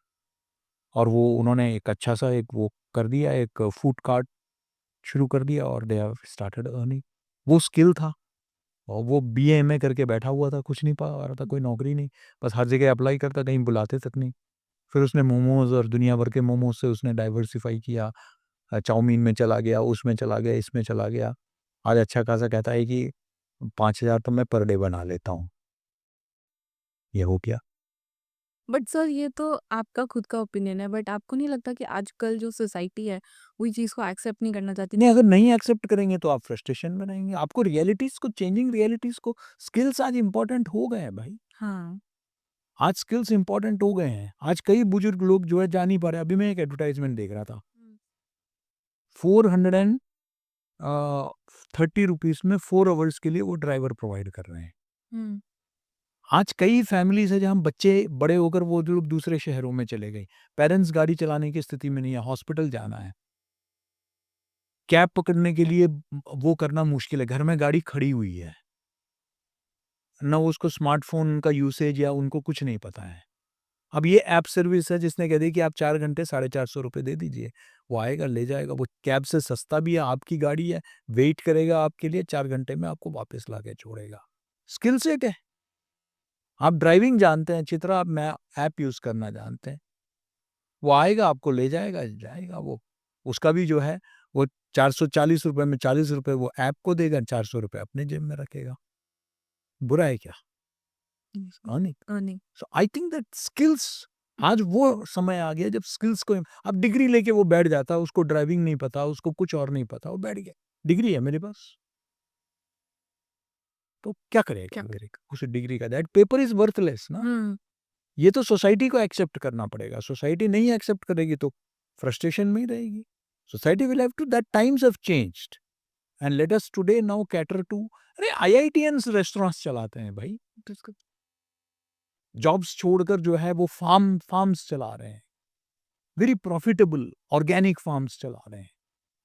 S1: और वो उन्होंने एक अच्छा-सा एक वो कर दिया, एक फूड कार्ट शुरू कर दिया और दे हैव स्टार्टेड अर्निंग। वो स्किल था और वो बीए, एमए करके बैठा हुआ था, कुछ नहीं पा रहा था, कोई नौकरी नहीं, बस हर जगह अप्लाई करता, कहीं बुलाते तक नहीं। फिर उसने मोमोज़ और दुनिया भर के मोमोज़ से उसने डाइवर्सिफ़ाई किया। चाउमीन में चला गया, उसमें चला गया, इसमें चला गया। आज अच्छा खासा कहता है कि 5,000 तो मैं पर डे बना लेता हूँ। ये हो गया।
S2: बट सर ये तो आपका खुद का ओपिनियन है, बट आपको नहीं लगता कि आजकल जो सोसाइटी है, वो ये चीज़ को एक्सेप्ट नहीं करना चाहती?
S1: नहीं, अगर नहीं एक्सेप्ट करेंगे तो आप फ्रस्ट्रेशन में रहेंगे। आपको रियलिटीज़ को, चेंजिंग रियलिटीज़ को, स्किल्स आज इम्पोर्टेंट हो गए हैं भाई।
S2: हाँ।
S1: आज स्किल्स इम्पोर्टेंट हो गए हैं। आज कई बुजुर्ग लोग जो है जा नहीं पा रहे। अभी मैं एक एडवर्टाइज़मेंट देख रहा था।
S2: हुँ,
S1: 400 30 रुपीज़ में 4 अवर्स के लिए वो ड्राइवर प्रोवाइड कर रहे हैं।
S2: हुँ,
S1: आज कई फैमिलीज़ है जहाँ बच्चे बड़े होकर वो लोग दूसरे शहरों में चले गए। पेरेंट्स गाड़ी चलाने की स्थिति में नहीं है, हॉस्पिटल जाना है। कैब पकड़ने के लिए वो करना मुश्किल है, घर में गाड़ी खड़ी हुई है। ना उसको स्मार्टफ़ोन का यूसेज या उनको कुछ नहीं पता है। अब ये ऐप सर्विस है जिसने कह दी कि आप 4 घंटे ₹450 दे दीजिए, वो आएगा ले जाएगा, वो कैब से सस्ता भी है, आपकी गाड़ी है, वेट करेगा आपके लिए 4 घंटे में आपको वापस लाके छोड़ेगा। स्किल सेट है। आप ड्राइविंग जानते हैं, चित्रा आप मैं ऐप यूज़ करना जानते हैं, वो आएगा आपको ले जाएगा, जाएगा वो। उसका भी जो है वो ₹440 में ₹40 वो ऐप को देगा, ₹400 अपने जेब में रखेगा। बुरा है क्या? Earning.
S2: Earning.
S1: So I think that skills आज वो समय आ गया जब स्किल्स को अब डिग्री लेके वो बैठ जाता है, उसको ड्राइविंग नहीं पता, उसको कुछ और नहीं पता, वो बैठ गया। डिग्री है मेरे पास, तो क्या करेगा
S2: क्या
S1: मेरे उस डिग्री का? दैट पेपर इज़ वर्थलेस ना।
S2: हुँ,
S1: ये तो सोसाइटी को एक्सेप्ट करना पड़ेगा। सोसाइटी नहीं एक्सेप्ट करेगी तो फ्रस्ट्रेशन में ही रहेगी। Society will have to that times have changed and let us today now cater to अरे आईआईटीएन्स रेस्टोरेंट्स चलाते हैं भाई। जॉब्स छोड़कर जो है वो फार्म्स चला रहे हैं। वेरी प्रॉफिटेबल ऑर्गेनिक फार्म्स चला रहे हैं।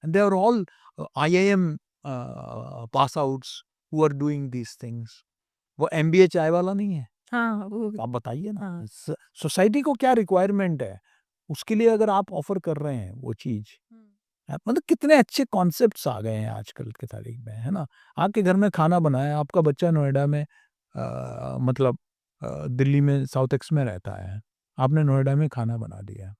S1: And they are all IIM pass outs who are doing these things. वो एमबीए चाय वाला नहीं है।
S2: हाँ, वो
S1: आप बताइए ना।
S2: हाँ।
S1: सोसाइटी को क्या रिक्वायरमेंट है उसके लिए अगर आप ऑफर कर रहे हैं वो चीज
S2: हुँ,
S1: मतलब कितने अच्छे कॉन्सेप्ट्स आ गए हैं आजकल की तारीख में है ना। आपके घर में खाना बनाया आपका बच्चा नोएडा में मतलब दिल्ली में साउथ एक्स में रहता है, आपने नोएडा में खाना बना दिया।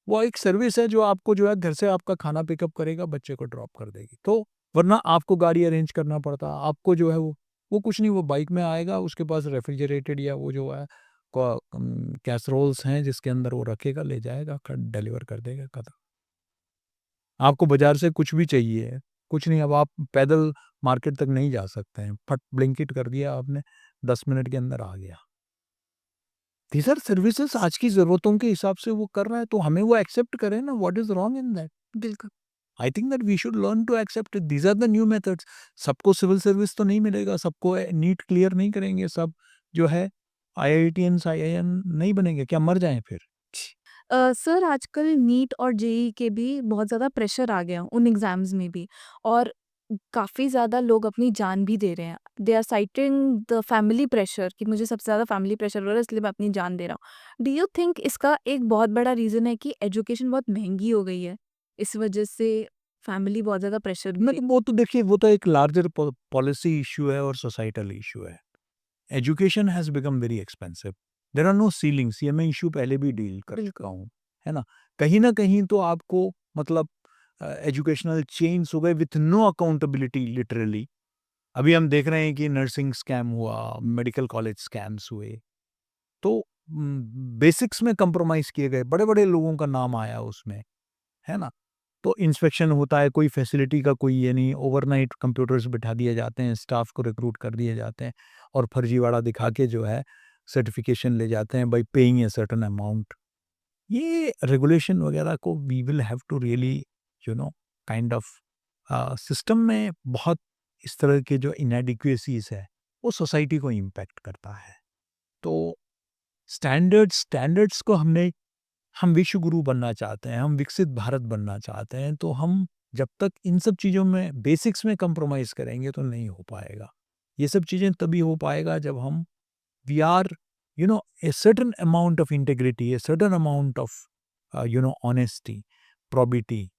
S1: वो एक सर्विस है जो आपको जो है घर से आपका खाना पिकअप करेगा, बच्चे को ड्रॉप कर देगी। तो वरना आपको गाड़ी अरेंज करना पड़ता, आपको जो है वो कुछ नहीं, वो बाइक में आएगा, उसके पास रेफ्रिजरेटेड या वो जो है कैसरोल्स हैं जिसके अंदर वो रखेगा, ले जाएगा, डिलीवर कर देगा, खत्म। आपको बाजार से कुछ भी चाहिए, कुछ नहीं, अब आप पैदल मार्केट तक नहीं जा सकते हैं, फट ब्लिंकिट कर दिया आपने, 10 मिनट के अंदर आ गया। दीज़ आर सर्विसेज़ आज की ज़रूरतों के हिसाब से वो कर रहा है, तो हमें वो एक्सेप्ट करें ना, what is wrong in that?
S2: बिल्कुल।
S1: I think that we should learn to accept it, these are the new methods. सबको सिविल सर्विस तो नहीं मिलेगा, सबको नीट क्लियर नहीं करेंगे, सब जो है आईआईटीएन्स, आईआईएम नहीं बनेंगे, क्या मर जाएँ फिर?
S2: सर आजकल नीट और जेईई के भी बहुत ज़्यादा प्रेशर आ गया उन एग्ज़ाम्स में भी और काफ़ी ज़्यादा लोग अपनी जान भी दे रहे हैं। They are citing the family pressure कि मुझे सबसे ज़्यादा फैमिली प्रेशर हो रहा है इसलिए मैं अपनी जान दे रहा हूँ। डू यू थिंक इसका एक बहुत बड़ा रीज़न है कि एजुकेशन बहुत महँगी हो गई है? इस वज़ह से फैमिली बहुत ज़्यादा प्रेशर भी
S1: नहीं, वो तो देखिए वो तो एक लार्जर पॉलिसी इश्यू है और सोसाइटल इश्यू है। Education has become very expensive. There are no ceilings, ये मैं इश्यू पहले भी डील कर चुका
S2: बिल्कुल।
S1: हूँ, है ना? कहीं न कहीं तो आपको मतलब एजुकेशनल चेंज हो गए विथ नो अकाउंटेबिलिटी लिटरली। अभी हम देख रहे हैं कि नर्सिंग स्कैम हुआ, मेडिकल कॉलेज स्कैम्स हुए, तो बेसिक्स में कंप्रोमाइज़ किए गए, बड़े-बड़े लोगों का नाम आया उसमें, है ना? तो इंस्पेक्शन होता है, कोई फैसिलिटी का कोई ये नहीं, ओवरनाइट कंप्यूटर्स बिठा दिए जाते हैं, स्टाफ को रिक्रूट कर दिए जाते हैं और फर्जीवाड़ा दिखा के जो है सर्टिफिकेशन ले जाते हैं by paying a certain amount. ये रेगुलेशन वगैरह को we will have to really you know kind of system में बहुत इस तरह के जो इनएडिक्वेसीज है वो सोसाइटी को इम्पैक्ट करता है। तो स्टैंडर्ड्स को हम विश्व गुरु बनना चाहते हैं, हम विकसित भारत बनना चाहते हैं, तो हम जब तक इन सब चीज़ों में बेसिक्स में कंप्रोमाइज़ करेंगे तो नहीं हो पाएगा। ये सब चीज़ें तभी हो पाएगा जब हम we are a certain amount of integrity, a certain amount of honesty, probity,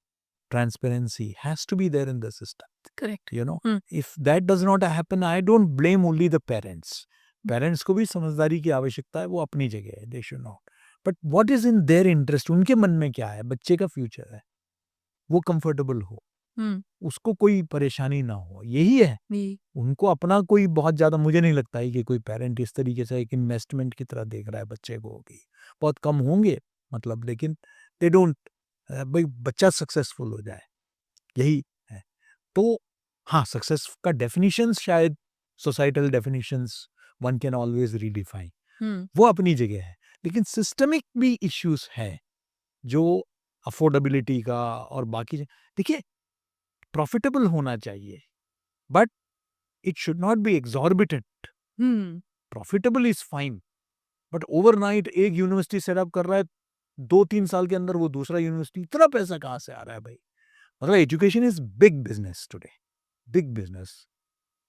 S1: transparency has to be there in the system.
S2: Correct.
S1: You know,
S2: हुँ।
S1: if that does not happen, I don't blame only the parents. Parents को भी समझदारी की आवश्यकता है, वो अपनी जगह है, they should not. But what is in their interest, उनके मन में क्या है, बच्चे का फ्यूचर है, वो कंफर्टेबल हो,
S2: हुँ।
S1: उसको कोई परेशानी ना हो, यही है।
S2: जी।
S1: उनको अपना कोई बहुत ज़्यादा मुझे नहीं लगता है कि कोई पेरेंट इस तरीके से एक इन्वेस्टमेंट की तरह देख रहा है बच्चे को कि बहुत कम होंगे मतलब, लेकिन दे डोंट भाई बच्चा सक्सेसफुल हो जाए, यही है। तो हाँ, सक्सेस का डेफिनिशंस शायद societal definitions one can always redefine,
S2: हुँ।
S1: वो अपनी जगह है। लेकिन सिस्टमिक भी इश्यूज़ हैं, जो अफोर्डेबिलिटी का और बाकी देखिए प्रॉफिटेबल होना चाहिए, but it should not be exorbitant.
S2: Hmm.
S1: Profitable is fine, but overnight एक यूनिवर्सिटी सेटअप कर रहा है, 2-3 साल के अंदर वो दूसरा यूनिवर्सिटी, इतना पैसा कहाँ से आ रहा है भाई? मतलब education is big business today, big business.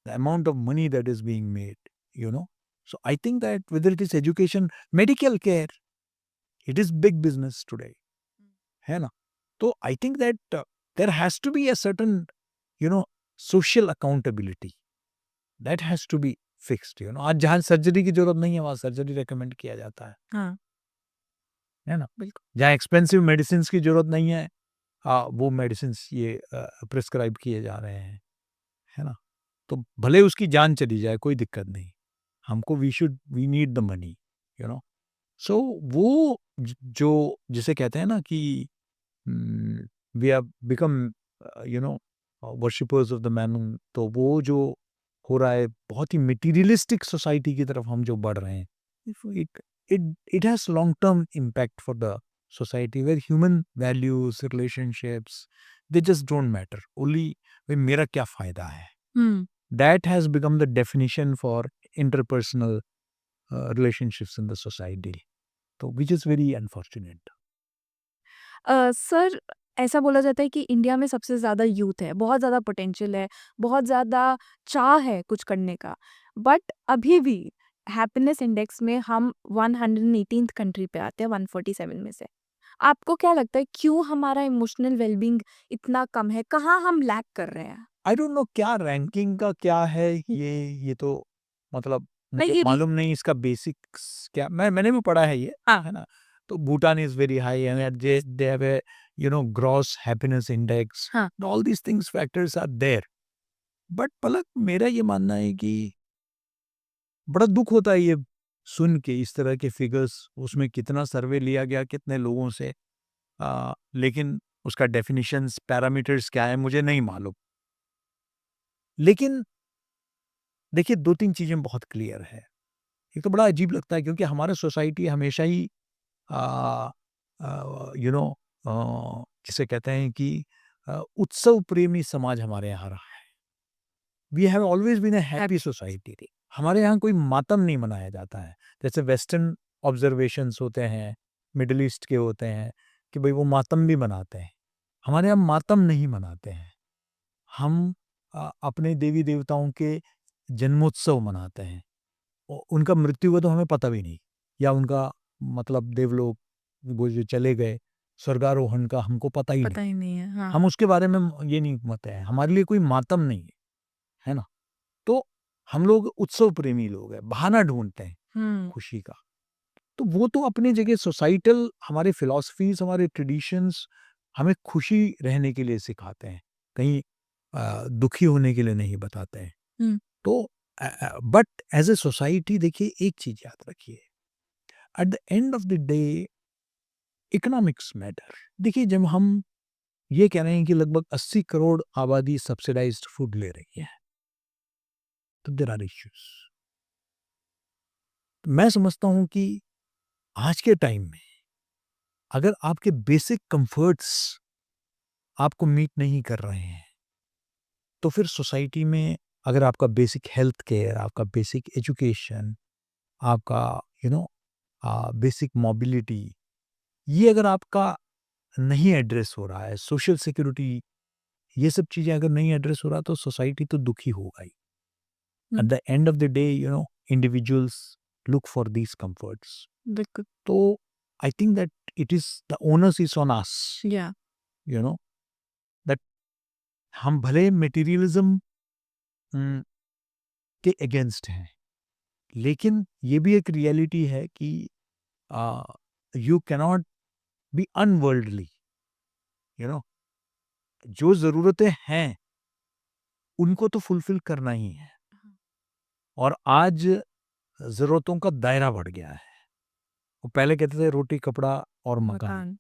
S1: The amount of money that is being made you know. So I think that whether it is education, medical care, it is big business today, है ना? तो I think that there has to be a certain, social accountability that has to be fixed, आज जहाँ surgery की जरूरत नहीं है वहाँ सर्जरी रेकमेंड किया जाता
S2: हाँ,
S1: है ना?
S2: बिल्कुल।
S1: जहाँ एक्सपेंसिव मेडिसिन की जरूरत नहीं है, वो मेडिसिन ये प्रिस्क्राइब किए जा रहे हैं, है ना? तो भले उसकी जान चली जाए, कोई दिक्कत नहीं, हमको we need the money, you know. So वो जो जिसे कहते हैं ना कि we have become you know worshippers of the man, तो वो जो हो रहा है बहुत ही मटीरियलिस्टिक सोसाइटी की तरफ हम जो बढ़ रहे हैं, it it has long term impact for the society where human values, relationships, they just don't matter. Only मेरा क्या फायदा है?
S2: हुँ।
S1: That has become the definition for interpersonal relationships in the society. So, which is very unfortunate.
S2: Sir, ऐसा बोला जाता है कि India में सबसे ज़्यादा यूथ है, बहुत ज़्यादा पोटेंशियल है, बहुत ज़्यादा चाह है कुछ करने का। बट अभी भी हैप्पीनेस इंडेक्स में हम 118th कंट्री पे आते हैं 147 में से। आपको क्या लगता है क्यों हमारा इमोशनल वेलबीइंग इतना कम है? कहाँ हम लैग कर रहे हैं?
S1: आई डोंट नो क्या रैंकिंग का क्या है ये तो मतलब मुझे
S2: नहीं,
S1: मालूम नहीं इसका बेसिक्स क्या, मैंने भी पढ़ा है ये,
S2: हाँ।
S1: है ना? तो Bhutan is very high and they have a gross happiness index,
S2: हाँ।
S1: All these things factors are there. But Palak मेरा ये मानना है कि बड़ा दुख होता है ये सुन के इस तरह के फिगर्स, उसमें कितना सर्वे लिया गया कितने लोगों से, लेकिन उसका डेफिनेशंस पैरामीटर्स क्या है मुझे नहीं मालूम। लेकिन देखिए 2-3 चीज़ें बहुत क्लियर है। एक तो बड़ा अजीब लगता है क्योंकि हमारा सोसाइटी हमेशा ही अ यू नो जिसे कहते हैं कि उत्सव प्रेमी समाज हमारे यहाँ रहा है। We have always been a happy society. हमारे यहाँ कोई मातम नहीं मनाया जाता है। जैसे वेस्टर्न ऑब्जर्वेशंस होते हैं, मिडल ईस्ट के होते हैं कि भई वो मातम भी मनाते हैं। हमारे यहाँ मातम नहीं मनाते हैं। हम अपने देवी-देवताओं के जन्मोत्सव मनाते हैं। उनका मृत्यु हुआ तो हमें पता भी नहीं, या उनका मतलब देवलोक वो जो चले गए स्वर्गारोहण का हमको पता ही नहीं।
S2: पता ही नहीं है, हाँ।
S1: हम उसके बारे में ये नहीं मत है, हमारे लिए कोई मातम नहीं है, है ना? तो हम लोग उत्सव प्रेमी लोग हैं, बहाना ढूंढते हैं
S2: हुँ।
S1: खुशी का। तो वो तो अपनी जगह सोसाइटल हमारे फिलॉसफीज हमारे ट्रेडिशंस हमें खुशी रहने के लिए सिखाते हैं, कहीं दुखी होने के लिए नहीं बताते हैं।
S2: हुँ।
S1: तो बट एज ए सोसाइटी देखिए एक चीज याद रखिए, eight the end of the day economics matter. देखिए जब हम ये कह रहे हैं कि लगभग 80 करोड़ आबादी सब्सिडाइज्ड फूड ले रही है, तो देयर आर इश्यूज। मैं समझता हूं कि आज के टाइम में अगर आपके बेसिक कंफर्ट्स आपको मीट नहीं कर रहे हैं, तो फिर सोसाइटी में अगर आपका बेसिक हेल्थ केयर, आपका बेसिक एजुकेशन, आपका यू नो बेसिक मोबिलिटी, ये अगर आपका नहीं एड्रेस हो रहा है, सोशल सिक्योरिटी, ये सब चीज़ें अगर नहीं एड्रेस हो रहा तो सोसाइटी तो दुखी होगा ही।
S2: हुँ।
S1: At the end of the day individuals look for these comforts.
S2: बिल्कुल।
S1: तो I think that it is the onus is on us,
S2: या
S1: यू नो, दैट हम भले मटेरियलिज्म के अगेंस्ट हैं, लेकिन ये भी एक रियलिटी है कि you cannot be unworldly, you know, जो ज़रूरतें हैं उनको तो फुलफिल करना ही है। और आज ज़रूरतों का दायरा बढ़ गया है। वो पहले कहते थे रोटी, कपड़ा और मकान।
S2: मकान।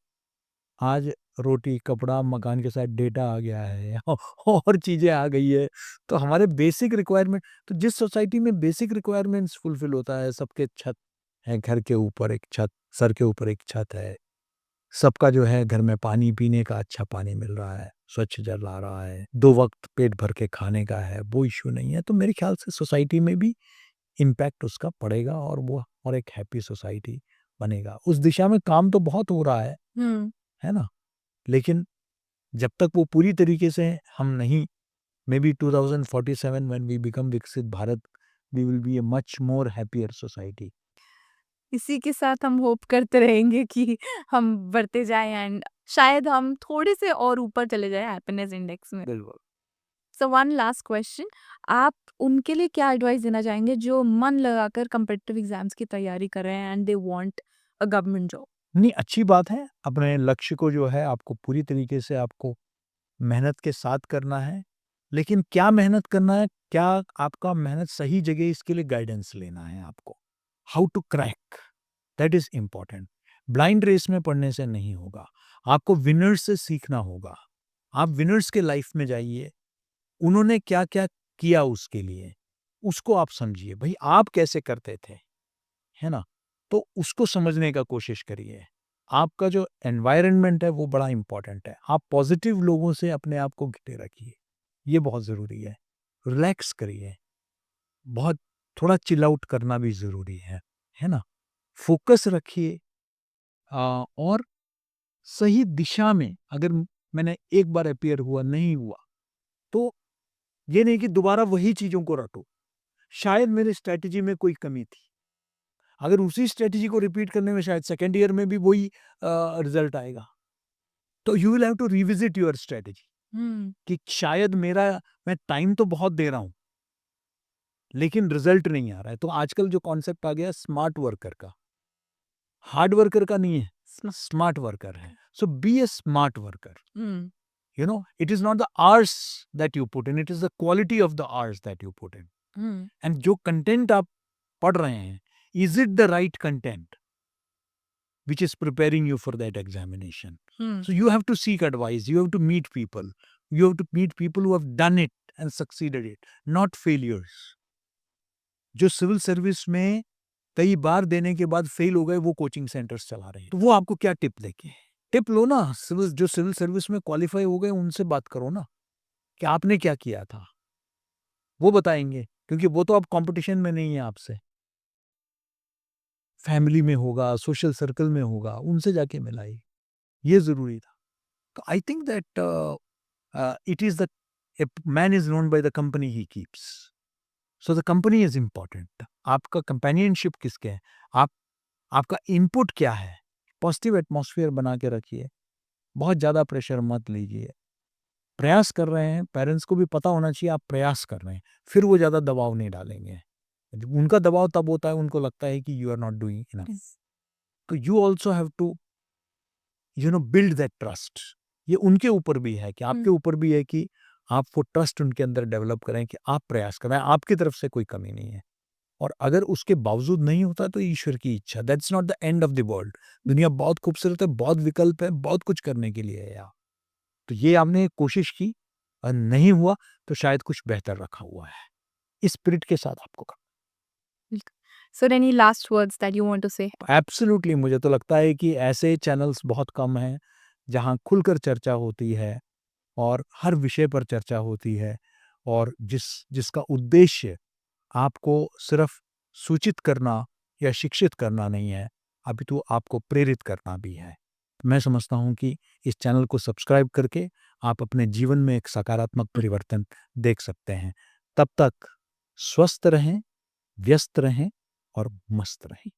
S1: आज रोटी, कपड़ा, मकान के साथ डेटा आ गया है और चीज़ें आ गई है। तो हमारे बेसिक रिक्वायरमेंट, तो जिस सोसाइटी में बेसिक रिक्वायरमेंट्स फुलफिल होता है, सबके छत है, घर के ऊपर एक छत, सर के ऊपर एक छत है, सबका जो है घर में पानी पीने का अच्छा पानी मिल रहा है, स्वच्छ जल आ रहा है, 2 वक़्त पेट भर के खाने का है, वो इश्यू नहीं है। तो मेरे ख़्याल से सोसाइटी में भी इम्पैक्ट उसका पड़ेगा और वो और एक हैप्पी सोसाइटी बनेगा। उस दिशा में काम तो बहुत हो रहा
S2: हुँ।
S1: है ना? लेकिन जब तक वो पूरी तरीके से हम नहीं, maybe 2047 when we become Viksit Bharat, we will be a much more happier society.
S2: इसी के साथ हम होप करते रहेंगे कि हम बढ़ते जाएँ एंड शायद हम थोड़े से और ऊपर चले जाएँ हैप्पीनेस इंडेक्स में।
S1: बिल्कुल।
S2: सो वन लास्ट क्वेश्चन, आप उनके लिए क्या एडवाइस देना चाहेंगे जो मन लगाकर कॉम्पिटिटिव एग्जाम्स की तैयारी कर रहे हैं and they want a government job?
S1: नहीं, अच्छी बात है, अपने लक्ष्य को जो है आपको पूरी तरीके से आपको मेहनत के साथ करना है, लेकिन क्या मेहनत करना है, क्या आपका मेहनत सही जगह, इसके लिए गाइडेंस लेना है आपको। How to crack, that is important. Blind race में पढ़ने से नहीं होगा, आपको विनर्स से सीखना होगा। आप विनर्स के लाइफ में जाइए, उन्होंने क्या-क्या किया उसके लिए, उसको आप समझिए, भई आप कैसे करते थे, है ना? तो उसको समझने का कोशिश करिए। आपका जो एनवायरनमेंट है वो बड़ा इम्पोर्टेंट है। आप पॉजिटिव लोगों से अपने आप को घिरे रखिए, ये बहुत ज़रूरी है। रिलैक्स करिए, बहुत थोड़ा चिल आउट करना भी ज़रूरी है ना? फ़ोकस रखिए और सही दिशा में अगर मैंने एक बार अपीयर हुआ, नहीं हुआ, तो ये नहीं कि दोबारा वही चीज़ों को रटो। शायद मेरी स्ट्रैटेजी में कोई कमी थी। अगर उसी स्ट्रैटेजी को रिपीट करने में शायद सेकंड ईयर में भी वही रिज़ल्ट आएगा। तो you will have to revisit your strategy
S2: हुँ,
S1: कि शायद मेरा मैं टाइम तो बहुत दे रहा हूँ, लेकिन रिज़ल्ट नहीं आ रहा है। तो आजकल जो कॉन्सेप्ट आ गया स्मार्ट वर्कर का, हार्ड वर्कर का नहीं है,
S2: स्मा
S1: स्मार्ट वर्कर है। So be a smart worker.
S2: हुँ,
S1: You know, it is not the hours that you put in, it is the quality of the hours that you put in.
S2: Hmm,
S1: And जो content आप पढ़ रहे हैं, is it the right content which is preparing you for that examination?
S2: Hmm,
S1: So you have to seek advice, you have to meet people, you have to meet people who have done it and succeeded it, not failures. जो civil service में कई बार देने के बाद fail हो गए, वो coaching centres चला रहे हैं, तो वो आपको क्या टिप देंगे? टिप लो ना, जो सिविल सर्विस में क्वालिफाई हो गए उनसे बात करो ना कि आपने क्या किया था, वो बताएंगे, क्योंकि वो तो अब कंपटीशन में नहीं है आपसे, फैमिली में होगा, सोशल सर्कल में होगा, उनसे जाके मिलाइए, ये ज़रूरी था। तो I think that it is the a man is known by the company he keeps, so the company is important. आपका कंपेनियनशिप किसके है? आप आपका इनपुट क्या है? पॉजिटिव एटमॉस्फेयर बना के रखिए, बहुत ज़्यादा प्रेशर मत लीजिए। प्रयास कर रहे हैं, पेरेंट्स को भी पता होना चाहिए आप प्रयास कर रहे हैं, फिर वो ज़्यादा दबाव नहीं डालेंगे। उनका दबाव तब होता है, उनको लगता है कि you are not doing enough.
S2: Yes,
S1: तो you also have to build that trust. ये उनके ऊपर भी है कि
S2: हुँ,
S1: आपके ऊपर भी है कि आप वो ट्रस्ट उनके अंदर डेवलप करें कि आप प्रयास कर रहे हैं, आपकी तरफ से कोई कमी नहीं है। और अगर उसके बावजूद नहीं होता तो ईश्वर की इच्छा, that's not the end of the world. दुनिया बहुत खूबसूरत है, बहुत विकल्प है, बहुत कुछ करने के लिए है यहाँ। तो ये आपने कोशिश की और नहीं हुआ तो शायद कुछ बेहतर रखा हुआ है। इस स्पिरिट के साथ आपको
S2: बिल्कुल। So any last words that you want to say?
S1: Absolutely, मुझे तो लगता है कि ऐसे चैनल्स बहुत कम हैं, जहाँ खुलकर चर्चा होती है और हर विषय पर चर्चा होती है और जिसका उद्देश्य आपको सिर्फ सूचित करना या शिक्षित करना नहीं है, अपितु आपको प्रेरित करना भी है। मैं समझता हूँ कि इस चैनल को सब्सक्राइब करके आप अपने जीवन में एक सकारात्मक परिवर्तन देख सकते हैं। तब तक स्वस्थ रहें, व्यस्त रहें और मस्त रहें।